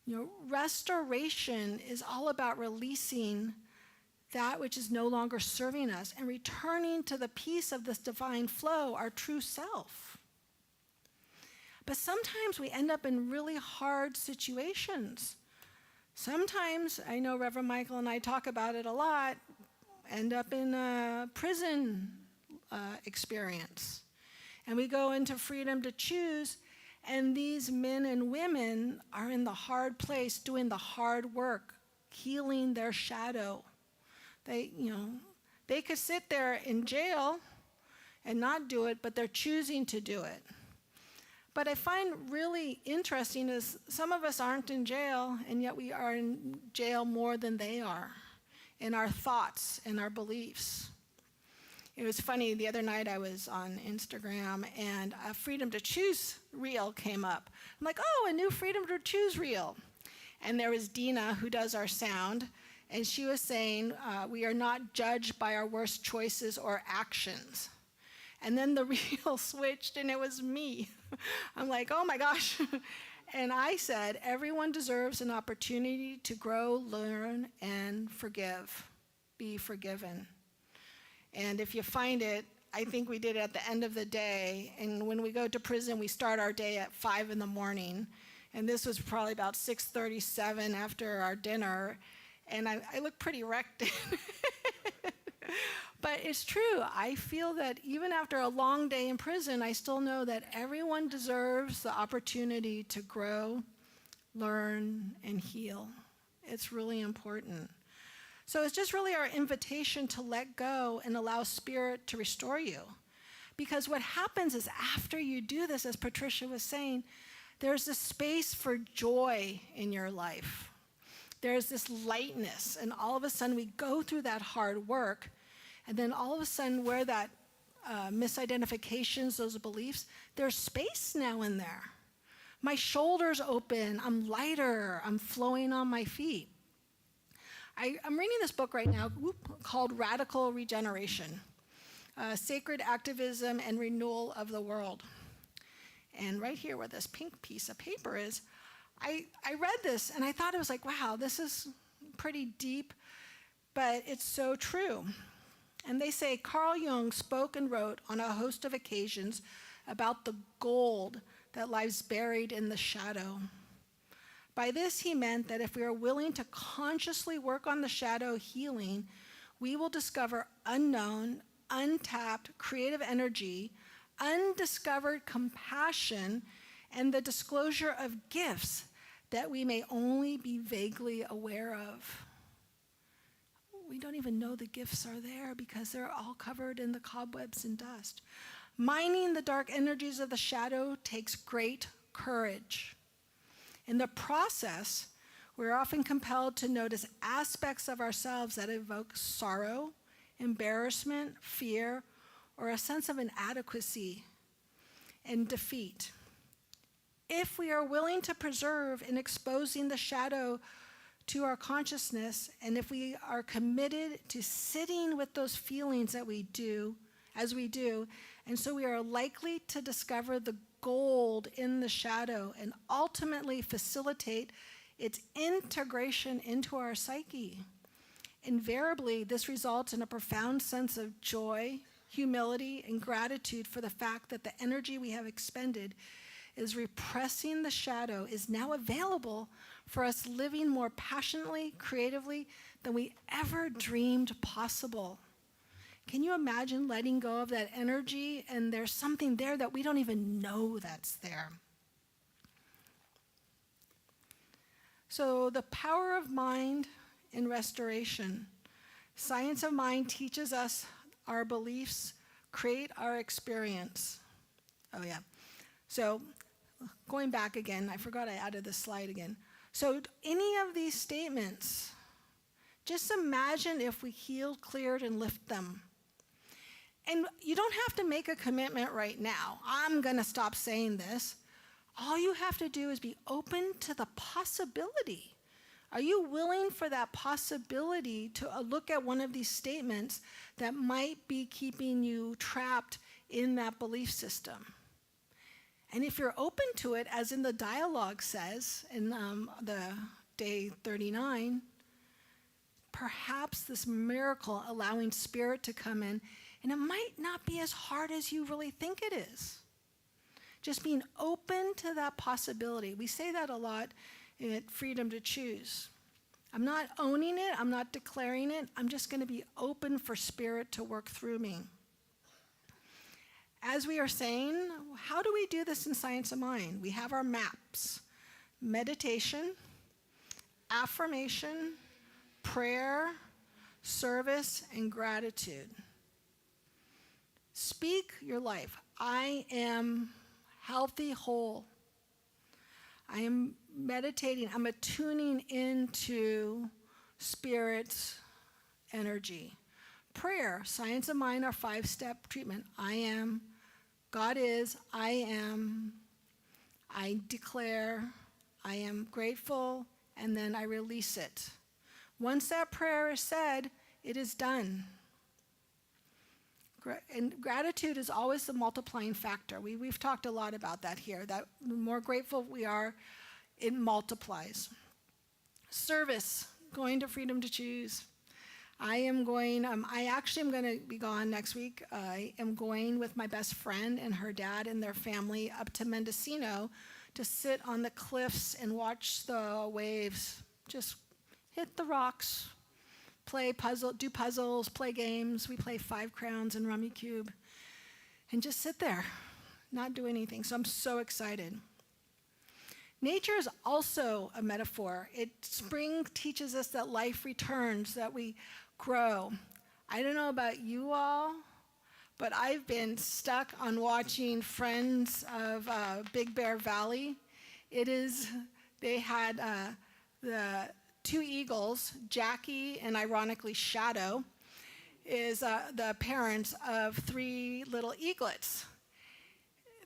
Speaker 6: You know, restoration is all about releasing that which is no longer serving us and returning to the peace of this divine flow, our true self. But sometimes we end up in really hard situations. Sometimes, I know Reverend Michael and I talk about it a lot, end up in a prison experience. And we go into freedom to choose, and these men and women are in the hard place, doing the hard work, healing their shadow. They could sit there in jail and not do it, but they're choosing to do it. But I find really interesting is some of us aren't in jail, and yet we are in jail more than they are, in our thoughts and our beliefs. It was funny, the other night I was on Instagram, and a Freedom to Choose reel came up. I'm like, oh, a new Freedom to Choose reel. And there was Dina, who does our sound, and she was saying, we are not judged by our worst choices or actions. And then the reel switched, and it was me. I'm like, oh my gosh. And I said, everyone deserves an opportunity to grow, learn, and forgive. Be forgiven. And if you find it, I think we did it at the end of the day. And when we go to prison, we start our day at 5 in the morning. And this was probably about 6:37 after our dinner. And I look pretty wrecked. But it's true. I feel that even after a long day in prison, I still know that everyone deserves the opportunity to grow, learn, and heal. It's really important. So it's just really our invitation to let go and allow Spirit to restore you. Because what happens is after you do this, as Patricia was saying, there's this space for joy in your life. There's this lightness, and all of a sudden we go through that hard work, and then all of a sudden where that misidentifications, those beliefs, there's space now in there. My shoulders open, I'm lighter, I'm flowing on my feet. I'm reading this book right now called Radical Regeneration, Sacred Activism and Renewal of the World. And right here where this pink piece of paper is, I read this and I thought it was like, wow, this is pretty deep, but it's so true. And they say Carl Jung spoke and wrote on a host of occasions about the gold that lies buried in the shadow. By this, he meant that if we are willing to consciously work on the shadow healing, we will discover unknown, untapped creative energy, undiscovered compassion, and the disclosure of gifts that we may only be vaguely aware of. We don't even know the gifts are there because they're all covered in the cobwebs and dust. Mining the dark energies of the shadow takes great courage. In the process, we're often compelled to notice aspects of ourselves that evoke sorrow embarrassment, fear, or a sense of inadequacy and defeat. If we are willing to preserve in exposing the shadow to our consciousness, and if we are committed to sitting with those feelings that we do, as we do, and so we are likely to discover the gold in the shadow and ultimately facilitate its integration into our psyche. Invariably, this results in a profound sense of joy, humility, and gratitude for the fact that the energy we have expended is repressing the shadow is now available for us living more passionately, creatively than we ever dreamed possible. Can you imagine letting go of that energy and there's something there that we don't even know that's there? So the power of mind in restoration. Science of mind teaches us our beliefs create our experience. Oh yeah. So going back again, I forgot I added this slide again. So any of these statements, just imagine if we healed, cleared, and lift them. And you don't have to make a commitment right now. I'm going to stop saying this. All you have to do is be open to the possibility. Are you willing for that possibility to look at one of these statements that might be keeping you trapped in that belief system? And if you're open to it, as in the dialogue says in the day 39, perhaps this miracle allowing spirit to come in, and it might not be as hard as you really think it is. Just being open to that possibility. We say that a lot in Freedom to Choose. I'm not owning it, I'm not declaring it, I'm just going to be open for spirit to work through me. As we are saying, how do we do this in Science of Mind? We have our maps: meditation, affirmation, prayer, service, and gratitude. Speak your life. I am healthy, whole. I am meditating. I'm attuning into spirit's energy. Prayer, Science of Mind, our 5-step treatment. I am, God is, I am, I declare, I am grateful, and then I release it. Once that prayer is said, it is done. And gratitude is always the multiplying factor. We've talked a lot about that here, that the more grateful we are, it multiplies. Service, going to Freedom to Choose. I am going, I actually am going to be gone next week. I am going with my best friend and her dad and their family up to Mendocino to sit on the cliffs and watch the waves, just hit the rocks, do puzzles, play games. We play 5 Crowns and Rummy Cube, and just sit there, not do anything. So I'm so excited. Nature is also a metaphor. Spring teaches us that life returns, that we grow. I don't know about you all, but I've been stuck on watching Friends of Big Bear Valley. They had the 2 eagles, Jackie and ironically Shadow, is the parents of 3 little eaglets.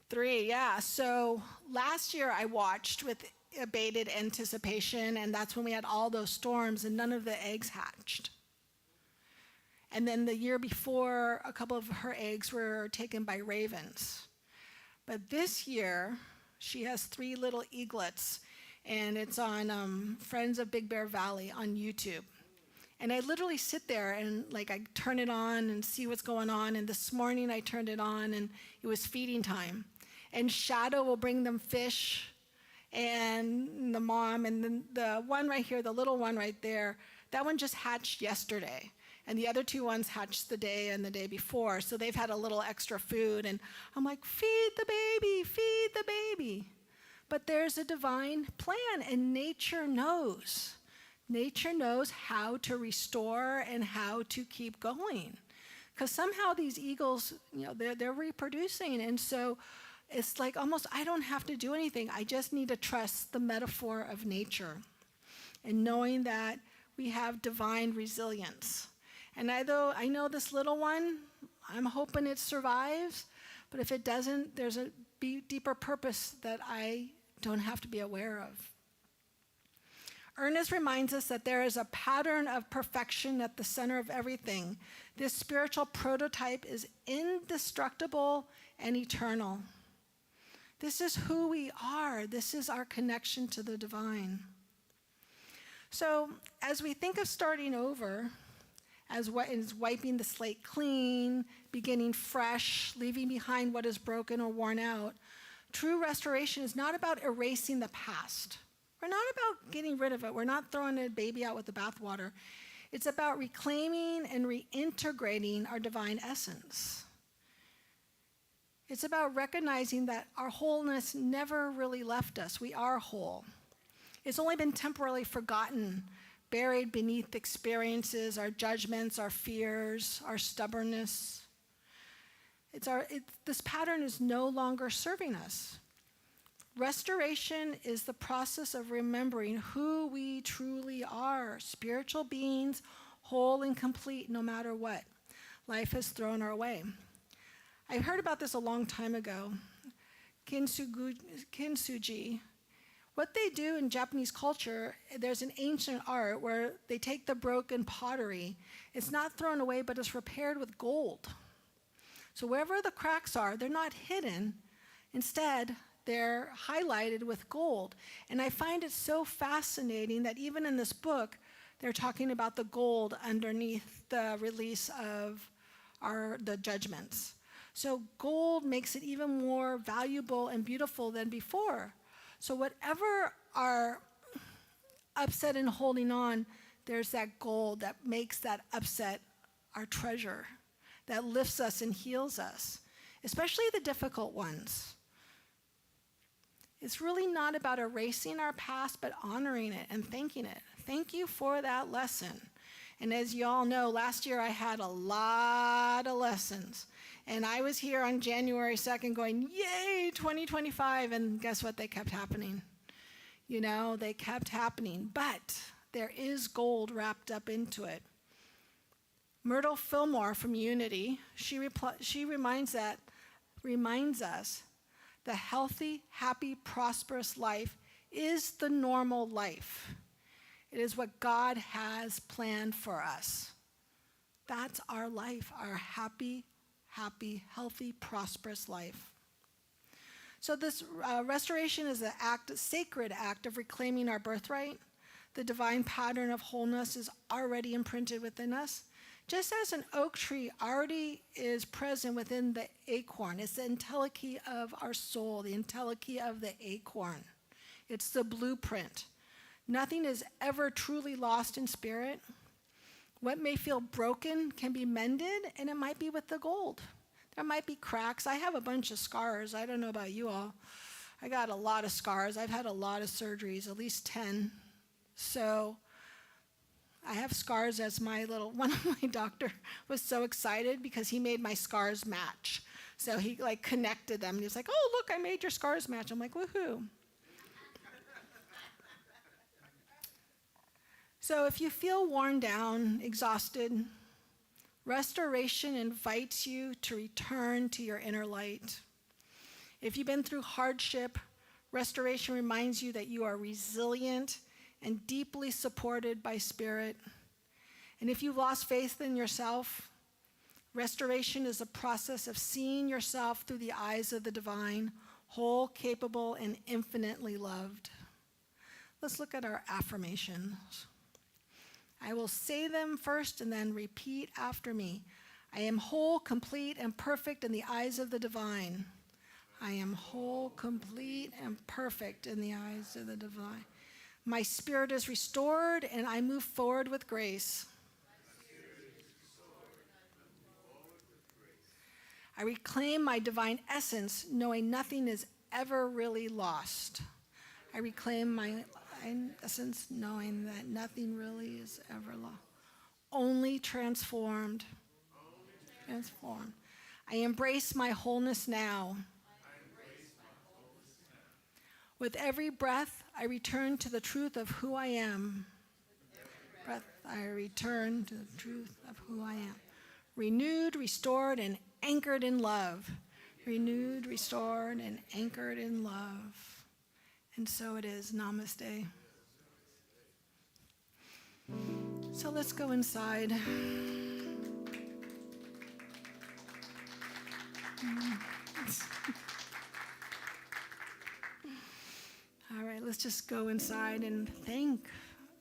Speaker 6: 3, yeah. So last year I watched with abated anticipation, and that's when we had all those storms and none of the eggs hatched. And then the year before, a couple of her eggs were taken by ravens. But this year, she has 3 little eaglets, and it's on Friends of Big Bear Valley on YouTube. And I literally sit there and I turn it on and see what's going on. And this morning I turned it on and it was feeding time. And Shadow will bring them fish, and the mom, and then the one right here, the little one right there, that one just hatched yesterday. And the other 2 ones hatched the day and the day before. So they've had a little extra food. And I'm like, feed the baby, feed the baby. But there's a divine plan, and nature knows. Nature knows how to restore and how to keep going. Because somehow these eagles, they're reproducing. And so it's like almost I don't have to do anything. I just need to trust the metaphor of nature and knowing that we have divine resilience. And although I know this little one, I'm hoping it survives, but if it doesn't, there's a deeper purpose that I don't have to be aware of. Ernest reminds us that there is a pattern of perfection at the center of everything. This spiritual prototype is indestructible and eternal. This is who we are. This is our connection to the divine. So as we think of starting over, as what is wiping the slate clean, beginning fresh, leaving behind what is broken or worn out, true restoration is not about erasing the past. We're not about getting rid of it. We're not throwing a baby out with the bathwater. It's about reclaiming and reintegrating our divine essence. It's about recognizing that our wholeness never really left us. We are whole. It's only been temporarily forgotten, buried beneath experiences, our judgments, our fears, our stubbornness. This pattern is no longer serving us. Restoration is the process of remembering who we truly are, spiritual beings, whole and complete no matter what life has thrown our way. I heard about this a long time ago. Kintsugi. What they do in Japanese culture, there's an ancient art where they take the broken pottery. It's not thrown away, but it's repaired with gold. So wherever the cracks are, they're not hidden. Instead, they're highlighted with gold. And I find it so fascinating that even in this book, they're talking about the gold underneath the release of the judgments. So gold makes it even more valuable and beautiful than before. So whatever our upset and holding on, there's that gold that makes that upset our treasure, that lifts us and heals us, especially the difficult ones. It's really not about erasing our past, but honoring it and thanking it. Thank you for that lesson. And as you all know, last year I had a lot of lessons. And I was here on January 2nd going, yay, 2025. And guess what? They kept happening. You know, they kept happening. But there is gold wrapped up into it. Myrtle Fillmore from Unity, she reminds us the healthy, happy, prosperous life is the normal life. It is what God has planned for us. That's our life, our happy, healthy, prosperous life. So this restoration is a sacred act of reclaiming our birthright. The divine pattern of wholeness is already imprinted within us. Just as an oak tree already is present within the acorn. It's the entelechy of our soul, the entelechy of the acorn. It's the blueprint. Nothing is ever truly lost in spirit. What may feel broken can be mended, and it might be with the gold. There might be cracks. I have a bunch of scars. I don't know about you all. I got a lot of scars. I've had a lot of surgeries, at least 10. So I have scars as one of my doctor was so excited because he made my scars match. So he connected them. And he was like, oh, look, I made your scars match. I'm like, woohoo. So if you feel worn down, exhausted, restoration invites you to return to your inner light. If you've been through hardship, restoration reminds you that you are resilient and deeply supported by spirit. And if you've lost faith in yourself, restoration is a process of seeing yourself through the eyes of the divine, whole, capable, and infinitely loved. Let's look at our affirmations. I will say them first and then repeat after me. I am whole, complete, and perfect in the eyes of the divine. I am whole, complete, and perfect in the eyes of the divine. My spirit is restored, and I move forward with grace. I reclaim my divine essence, knowing nothing is ever really lost. I reclaim my essence, knowing that nothing really is ever lost. Only transformed. Transformed. I embrace my wholeness now. With every breath, I return to the truth of who I am. Breath I return to the truth of who I am. Renewed, restored, and anchored in love. Renewed, restored, and anchored in love. And so it is. Namaste. So let's go inside. All right, let's just go inside and thank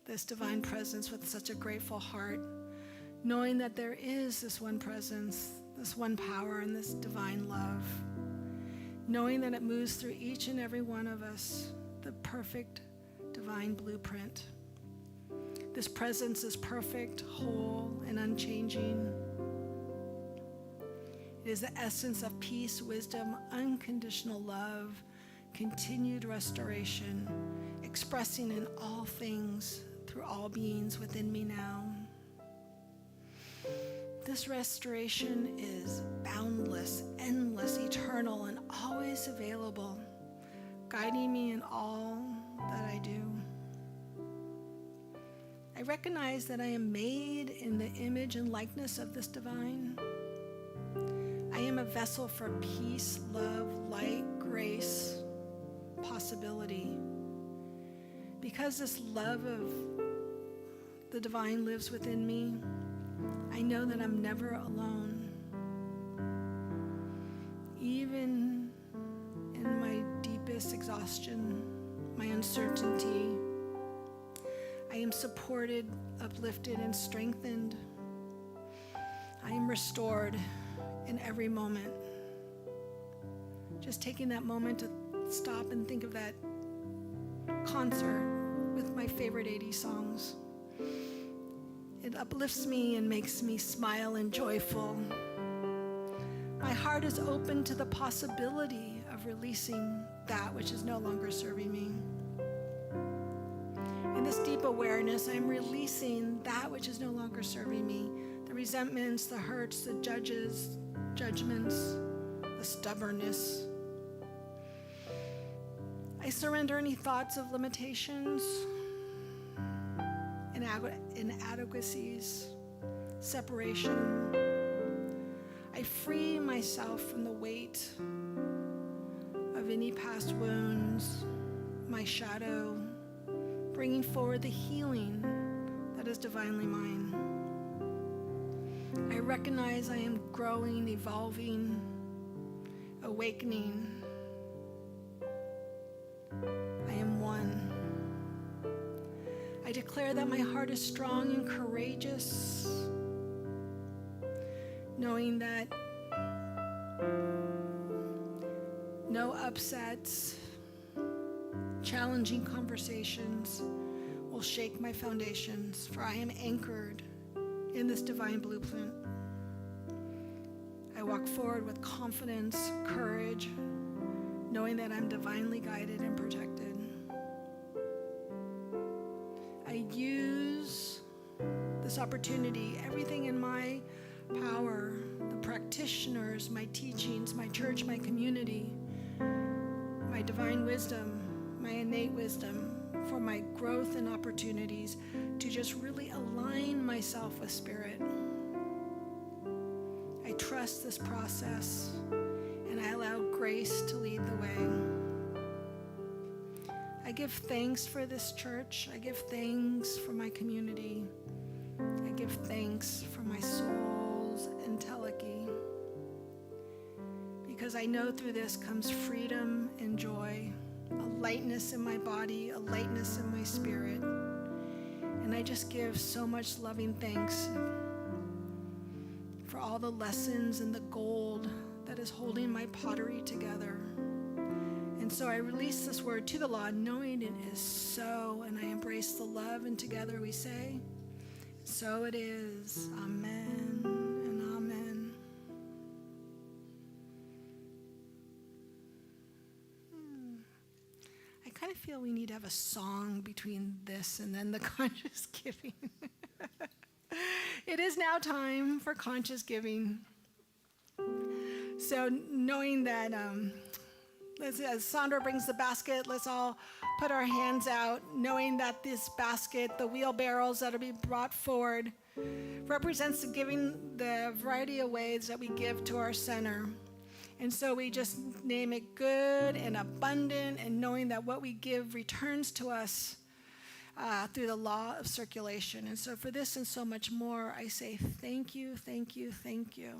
Speaker 6: this divine presence with such a grateful heart, knowing that there is this one presence, this one power, and this divine love, knowing that it moves through each and every one of us, the perfect divine blueprint. This presence is perfect, whole, and unchanging. It is the essence of peace, wisdom, unconditional love, continued restoration, expressing in all things through all beings within me now. This restoration is boundless, endless, eternal, and always available, guiding me in all that I do. I recognize that I am made in the image and likeness of this divine. I am a vessel for peace, love, light, grace, possibility. Because this love of the divine lives within me, I know that I'm never alone. Even in my deepest exhaustion, my uncertainty, I am supported, uplifted, and strengthened. I am restored in every moment. Just taking that moment to stop and think of that concert with my favorite 80s songs. It uplifts me and makes me smile and joyful. My heart is open to the possibility of releasing that which is no longer serving me. In this deep awareness, I'm releasing that which is no longer serving me. The resentments, the hurts, the judgments, the stubbornness. I surrender any thoughts of limitations, inadequacies, separation. I free myself from the weight of any past wounds, my shadow, bringing forward the healing that is divinely mine. I recognize I am growing, evolving, awakening. I am one. I declare that my heart is strong and courageous, knowing that no upsets, challenging conversations will shake my foundations, for I am anchored in this divine blueprint. I walk forward with confidence, courage, knowing that I'm divinely guided and protected. I use this opportunity, everything in my power, the practitioners, my teachings, my church, my community, my divine wisdom, my innate wisdom, for my growth and opportunities to just really align myself with Spirit. I trust this process and I allow grace to lead the way. I give thanks for this church. I give thanks for my community. I give thanks for my soul's entelechy. Because I know through this comes freedom and joy, a lightness in my body, a lightness in my spirit. And I just give so much loving thanks for all the lessons and the gold that is holding my pottery together. And so I release this word to the law, knowing it is so, and I embrace the love, and together we say, so it is. Amen and amen. I kind of feel we need to have a song between this and then the conscious giving. It is now time for conscious giving. So knowing that As Sandra brings the basket, let's all put our hands out, knowing that this basket, the wheelbarrows that will be brought forward, represents the variety of ways that we give to our center. And so we just name it good and abundant, and knowing that what we give returns to us through the law of circulation. And so for this and so much more, I say thank you, thank you, thank you.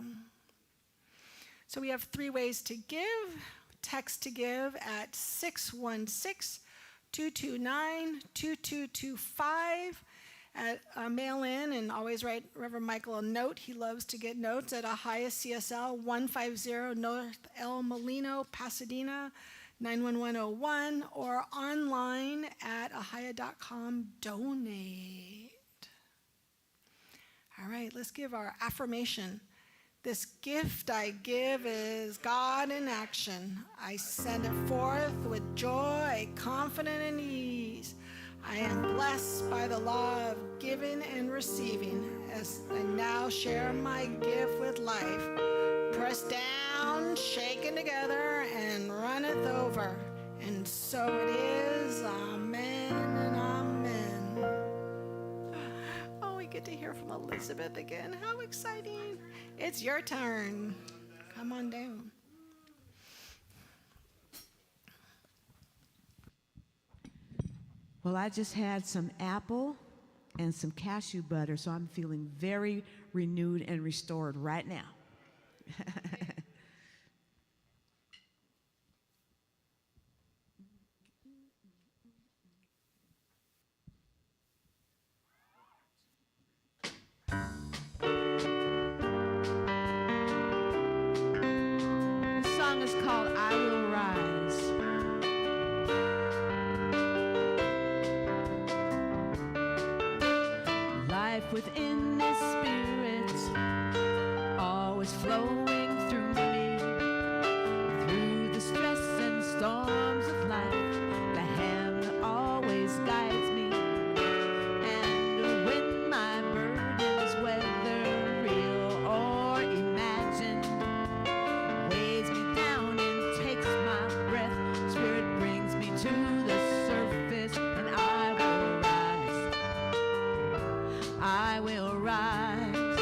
Speaker 6: So we have 3 ways to give. Text to give at 616-229-2225. Mail in, and always write Reverend Michael a note. He loves to get notes at Ahiah CSL 150 North El Molino, Pasadena 91101, or online at ahiah.com. Donate. All right, let's give our affirmation. This gift I give is God in action. I send it forth with joy, confident, and ease. I am blessed by the law of giving and receiving, as I now share my gift with life. Pressed down, shaken together, and runneth over. And so it is. Amen and amen. Oh, we get to hear from Elizabeth again. How exciting. It's your turn. Come on down.
Speaker 4: Well, I just had some apple and some cashew butter, so I'm feeling very renewed and restored right now. The song is called I Will Rise. Life within this spirit, always flowing through me, through the stress and storms of life. The hand always guides me, and when my burdens, whether real or imagined, weighs me down and takes my breath, Spirit brings me to the surface, and I will rise. I will rise.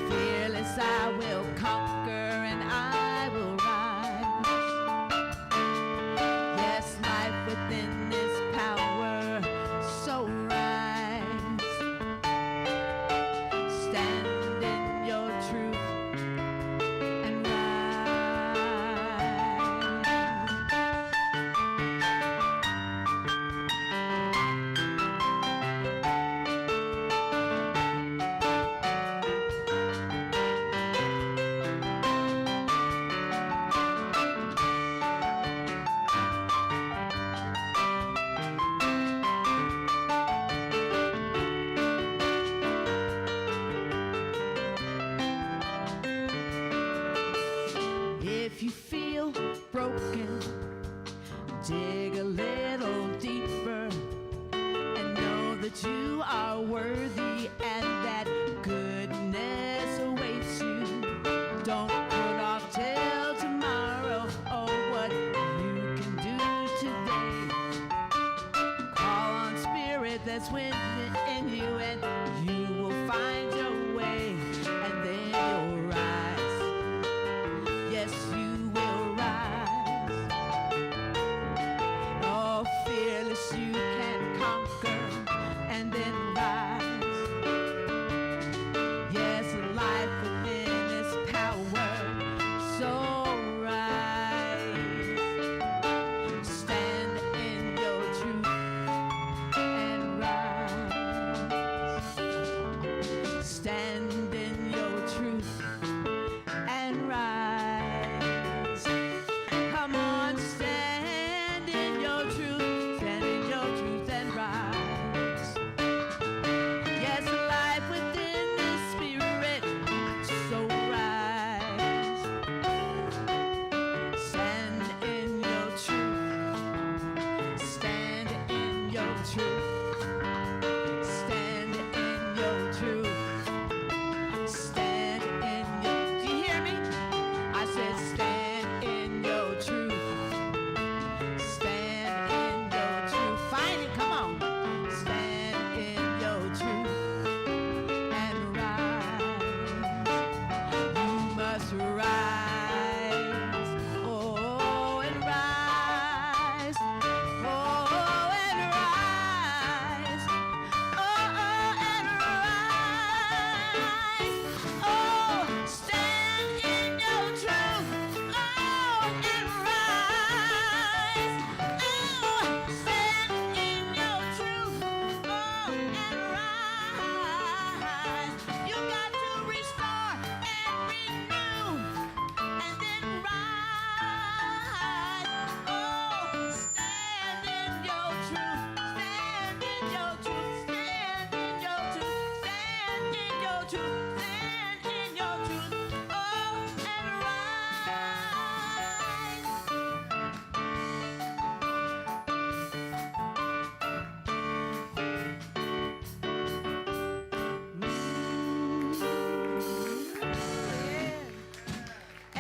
Speaker 4: Fearless, I will conquer, and I will rise. Yes, life within is power, so rise. Stand in your truth and if you feel broken, dig a little deeper and know that you are worthy and that goodness awaits you. Don't put off till tomorrow, oh, what you can do today. Call on Spirit that's within you, and you will find your way, and then you'll rise. Yes, you will rise. Oh, fearless, you can conquer and then rise. Yes, life within is power, so rise. Stand in your truth and rise.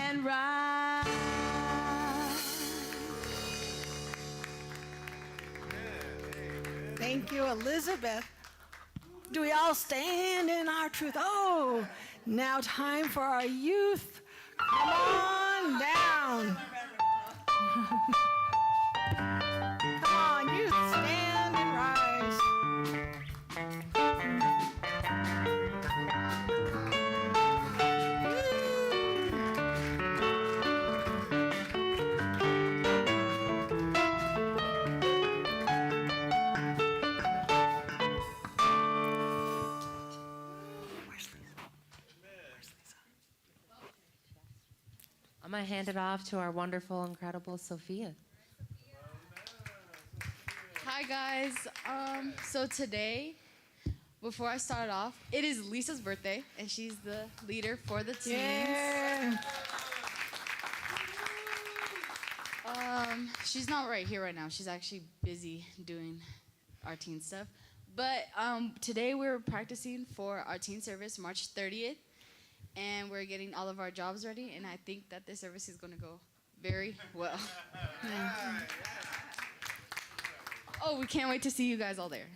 Speaker 4: and rise.
Speaker 6: Thank you, Elizabeth. Do we all stand in our truth? Oh, now time for our youth. Come on down. Come on, youth, stand and rise.
Speaker 7: I'm going to hand it off to our wonderful, incredible Sophia.
Speaker 8: Hi guys. So today, before I start off, it is Lisa's birthday, and she's the leader for the teams.
Speaker 6: Yeah.
Speaker 8: She's not right here right now. She's actually busy doing our teen stuff. But today we're practicing for our teen service, March 30th, and we're getting all of our jobs ready, and I think that this service is going to go very well. Oh, we can't wait to see you guys all there.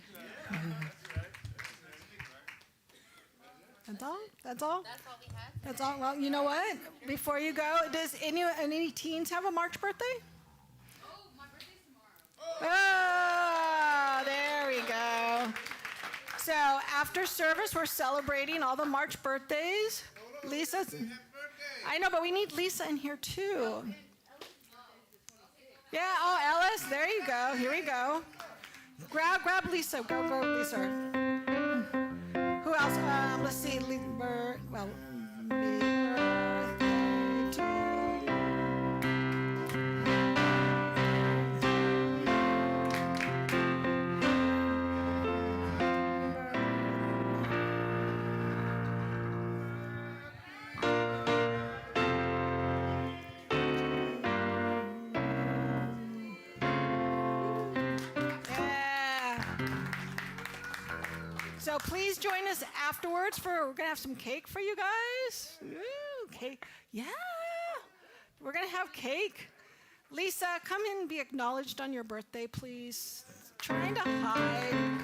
Speaker 6: That's all? That's all?
Speaker 8: That's all we had.
Speaker 6: That's all? Well, you know what? Before you go, does any teens have a March birthday?
Speaker 8: Oh, my birthday's tomorrow.
Speaker 6: Oh, there we go. So after service, we're celebrating all the March birthdays. Lisa's. I know, but we need Lisa in here too. Yeah, oh, Ellis, there you go. Here we go. Grab Lisa. Go, Lisa. Who else? Let's see. Well, birthday to So please join us afterwards we're gonna have some cake for you guys. Ooh, cake. Yeah. We're gonna have cake. Lisa, come in and be acknowledged on your birthday, please. Trying to hide.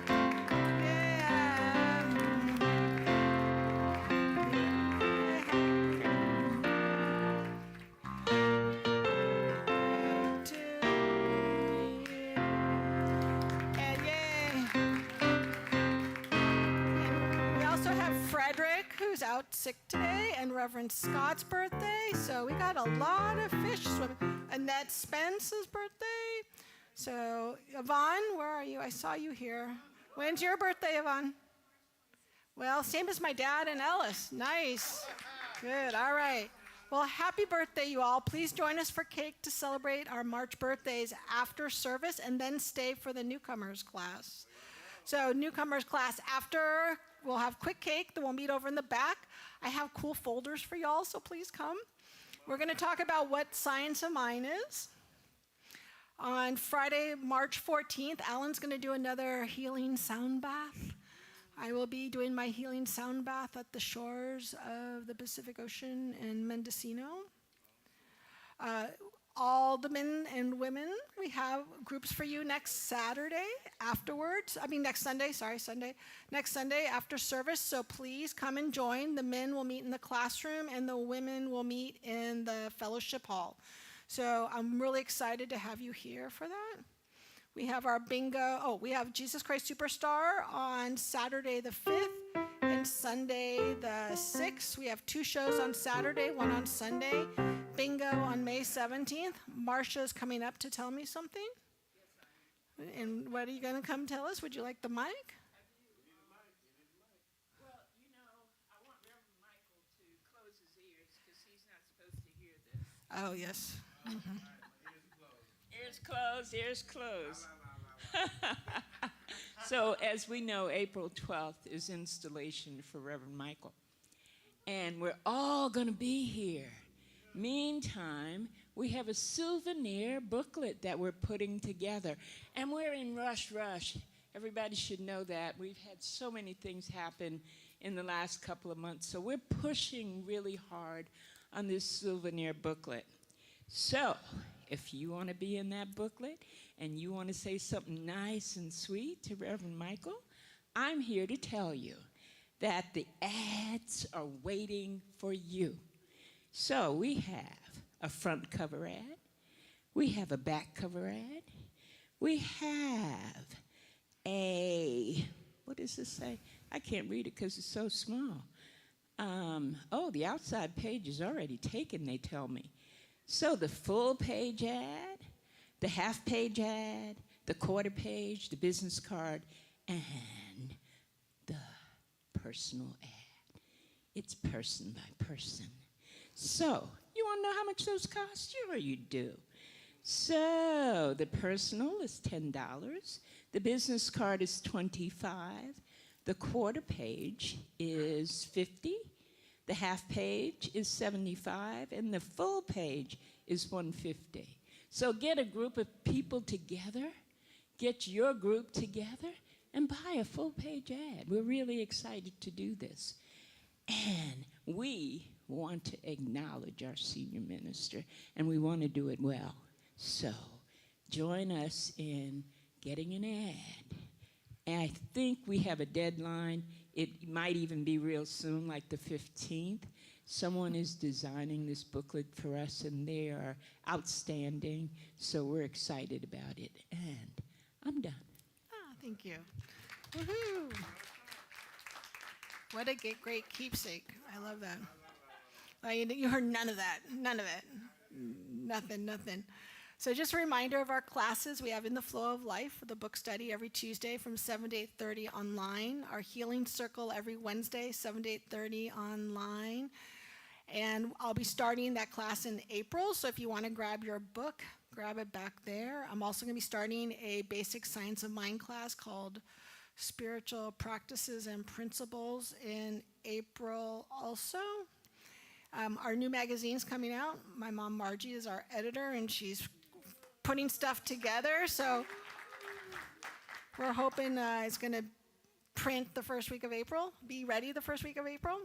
Speaker 6: Who's out sick today, and Reverend Scott's birthday. So we got a lot of fish swimming. Annette Spence's birthday. So Yvonne, where are you? I saw you here. When's your birthday, Yvonne? Well, same as my dad and Ellis. Nice. Good. All right. Well, happy birthday, you all. Please join us for cake to celebrate our March birthdays after service, and then stay for the newcomers class. So newcomers class after, we'll have quick cake, then we'll meet over in the back. I have cool folders for y'all, so please come. We're going to talk about what Science of Mind is. On Friday, March 14th, Alan's going to do another healing sound bath. I will be doing my healing sound bath at the shores of the Pacific Ocean in Mendocino. All the men and women, we have groups for you next Saturday afterwards. Next Sunday, Sunday. Next Sunday after service, so please come and join. The men will meet in the classroom, and the women will meet in the fellowship hall. So I'm really excited to have you here for that. We have our bingo. We have Jesus Christ Superstar on Saturday the 5th and Sunday the 6th. We have 2 shows on Saturday, 1 on Sunday. Bingo on May 17th. Marcia's coming up to tell me something. And what are you going to come tell us? Would you like the mic?
Speaker 9: Well, I want Reverend Michael to close his ears because he's not supposed to hear this.
Speaker 6: Oh, yes. Mm-hmm.
Speaker 9: Ears closed. So, as we know, April 12th is installation for Reverend Michael. And we're all going to be here. Meantime, we have a souvenir booklet that we're putting together. And we're in rush. Everybody should know that. We've had so many things happen in the last couple of months. So we're pushing really hard on this souvenir booklet. So, if you want to be in that booklet and you want to say something nice and sweet to Reverend Michael, I'm here to tell you that the ads are waiting for you. So we have a front cover ad, we have a back cover ad, we have a, what does this say? I can't read it because it's so small. Oh, the outside page is already taken, they tell me. So the full page ad, the half page ad, the quarter page, the business card, and the personal ad. It's person by person. So, you want to know how much those cost? Sure you do. So, the personal is $10. The business card is $25. The quarter page is $50. The half page is $75. And the full page is $150. So, get a group of people together, get your group together, and buy a full page ad. We're really excited to do this. And we want to acknowledge our senior minister, and we want to do it well. So join us in getting an ad. And I think we have a deadline. It might even be real soon, like the 15th. Someone is designing this booklet for us, and they are outstanding, so we're excited about it. And I'm done.
Speaker 6: Thank you. Woohoo! What a great keepsake. I love that. You heard none of that. None of it. Nothing. So just a reminder of our classes. We have In the Flow of Life, the book study every Tuesday from 7 to 8:30 online. Our Healing Circle every Wednesday, 7 to 8:30 online. And I'll be starting that class in April. So if you want to grab your book, grab it back there. I'm also going to be starting a basic science of mind class called Spiritual Practices and Principles in April also. Our new magazine's coming out. My mom Margie is our editor, and she's putting stuff together. So we're hoping it's going to print the first week of April, be ready the first week of April.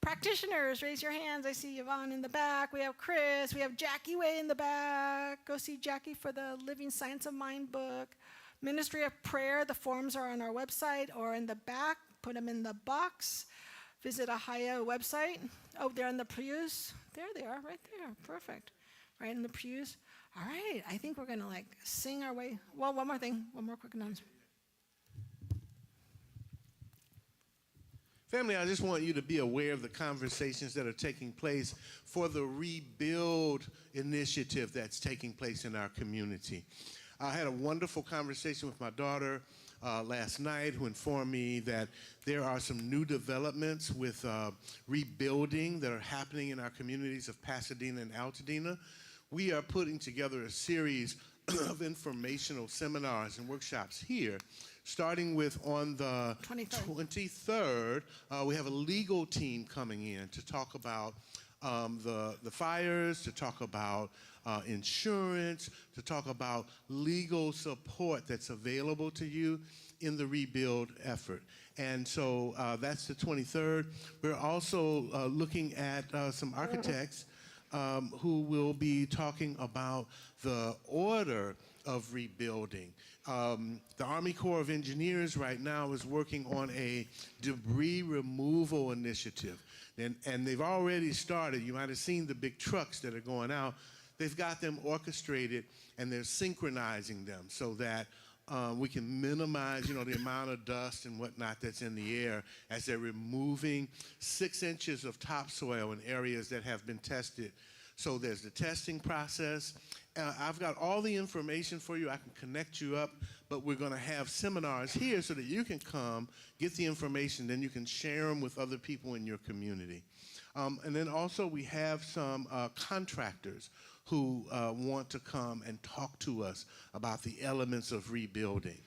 Speaker 6: Practitioners, raise your hands. I see Yvonne in the back. We have Chris. We have Jackie way in the back. Go see Jackie for the Living Science of Mind book. Ministry of Prayer, the forms are on our website or in the back. Put them in the box. Visit Ahiah website. Oh, they're in the pews. There they are, right there. Perfect. Right in the pews. All right, I think we're going to sing our way. Well, one more quick announcement.
Speaker 2: Family, I just want you to be aware of the conversations that are taking place for the Rebuild initiative that's taking place in our community. I had a wonderful conversation with my daughter last night, who informed me that there are some new developments with rebuilding that are happening in our communities of Pasadena and Altadena. We are putting together a series of informational seminars and workshops here, starting with on the 23rd. We have a legal team coming in to talk about the fires, to talk about insurance, to talk about legal support that's available to you in the rebuild effort. And so that's the 23rd. We're also looking at some architects who will be talking about the order of rebuilding. The Army Corps of Engineers right now is working on a debris removal initiative. And they've already started. You might have seen the big trucks that are going out. They've got them orchestrated, and they're synchronizing them so that we can minimize, the amount of dust and whatnot that's in the air as they're removing 6 inches of topsoil in areas that have been tested. So there's the testing process. I've got all the information for you. I can connect you up, but we're going to have seminars here so that you can come, get the information, then you can share them with other people in your community. And then also we have some contractors who want to come and talk to us about the elements of rebuilding.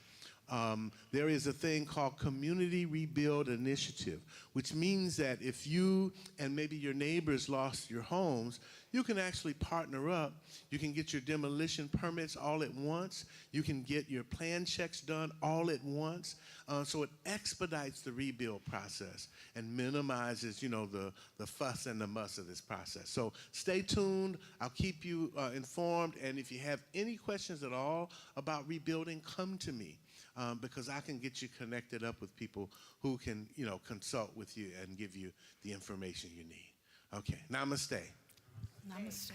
Speaker 2: there is a thing called Community Rebuild Initiative, which means that if you and maybe your neighbors lost your homes, you can actually partner up. You can get your demolition permits all at once. You can get your plan checks done all at once. So it expedites the rebuild process and minimizes, the fuss and the muss of this process. So stay tuned. I'll keep you informed. And if you have any questions at all about rebuilding, come to me. Because I can get you connected up with people who can, consult with you and give you the information you need. Okay, namaste.
Speaker 6: Namaste.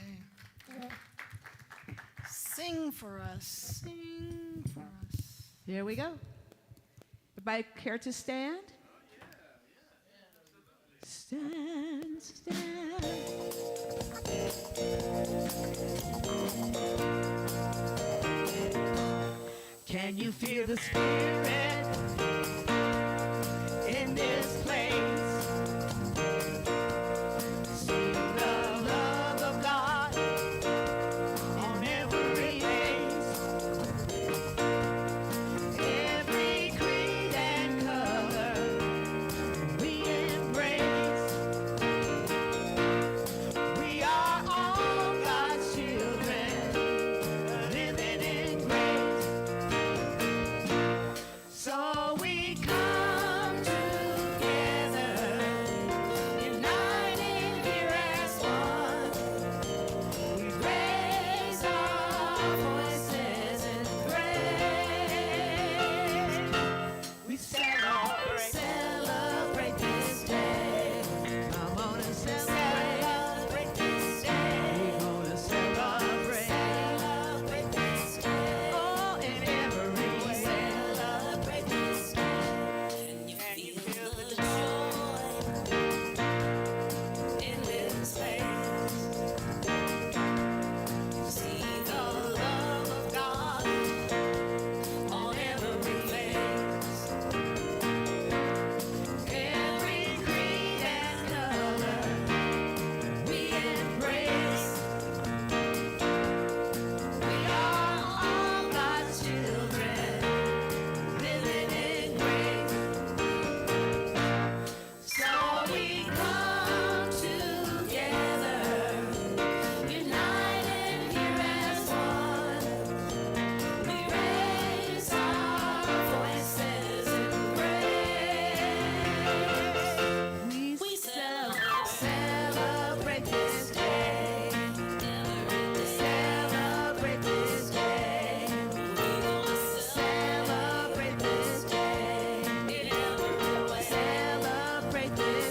Speaker 6: Sing for us. Sing for us.
Speaker 4: Here we go. Everybody care to stand? Stand, stand. Can you feel the spirit in this place? See the love of God on every face. Every creed and color we embrace. We are all God's children, living in grace. So we come together, united here as one. We raise our voices in praise. We celebrate this day. Come on and celebrate this day. We're gonna celebrate this day. Oh, in every way. Celebrate this day. Can you feel the joy in this place? See the love of God on every face. Every creed and color we embrace. We are all God's children, living in grace. So we come together, united here as one. We raise our voices in praise. We celebrate this day. Celebrate this day. Celebrate this day. Celebrate this day. Celebrate this day.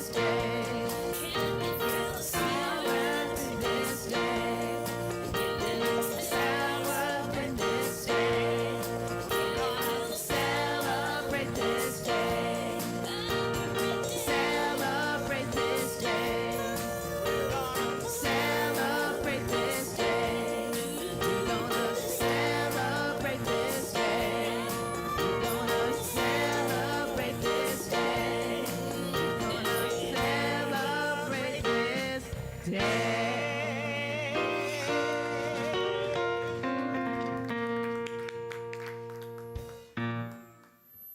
Speaker 4: Celebrate this day. Celebrate this day. Celebrate this day. Celebrate this day. We're gonna celebrate this day. We're gonna celebrate this day. We're gonna celebrate this day.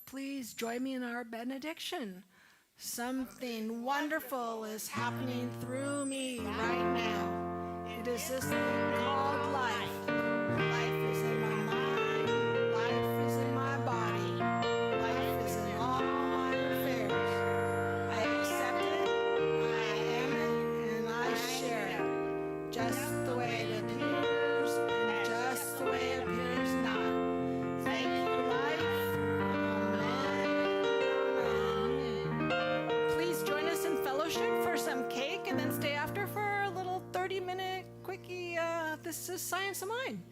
Speaker 6: Please join me in our benediction. Something wonderful is happening through me right now. It is this thing called life. Life is in my mind. Life is in my body. Life is in all my affairs. I accept it, I am it, and I share it. Just the way it appears, and just the way it appears not. Thank you, life. Amen. Please join us in fellowship for some cake and then stay after for a little 30-minute quickie. This is Science of Mind.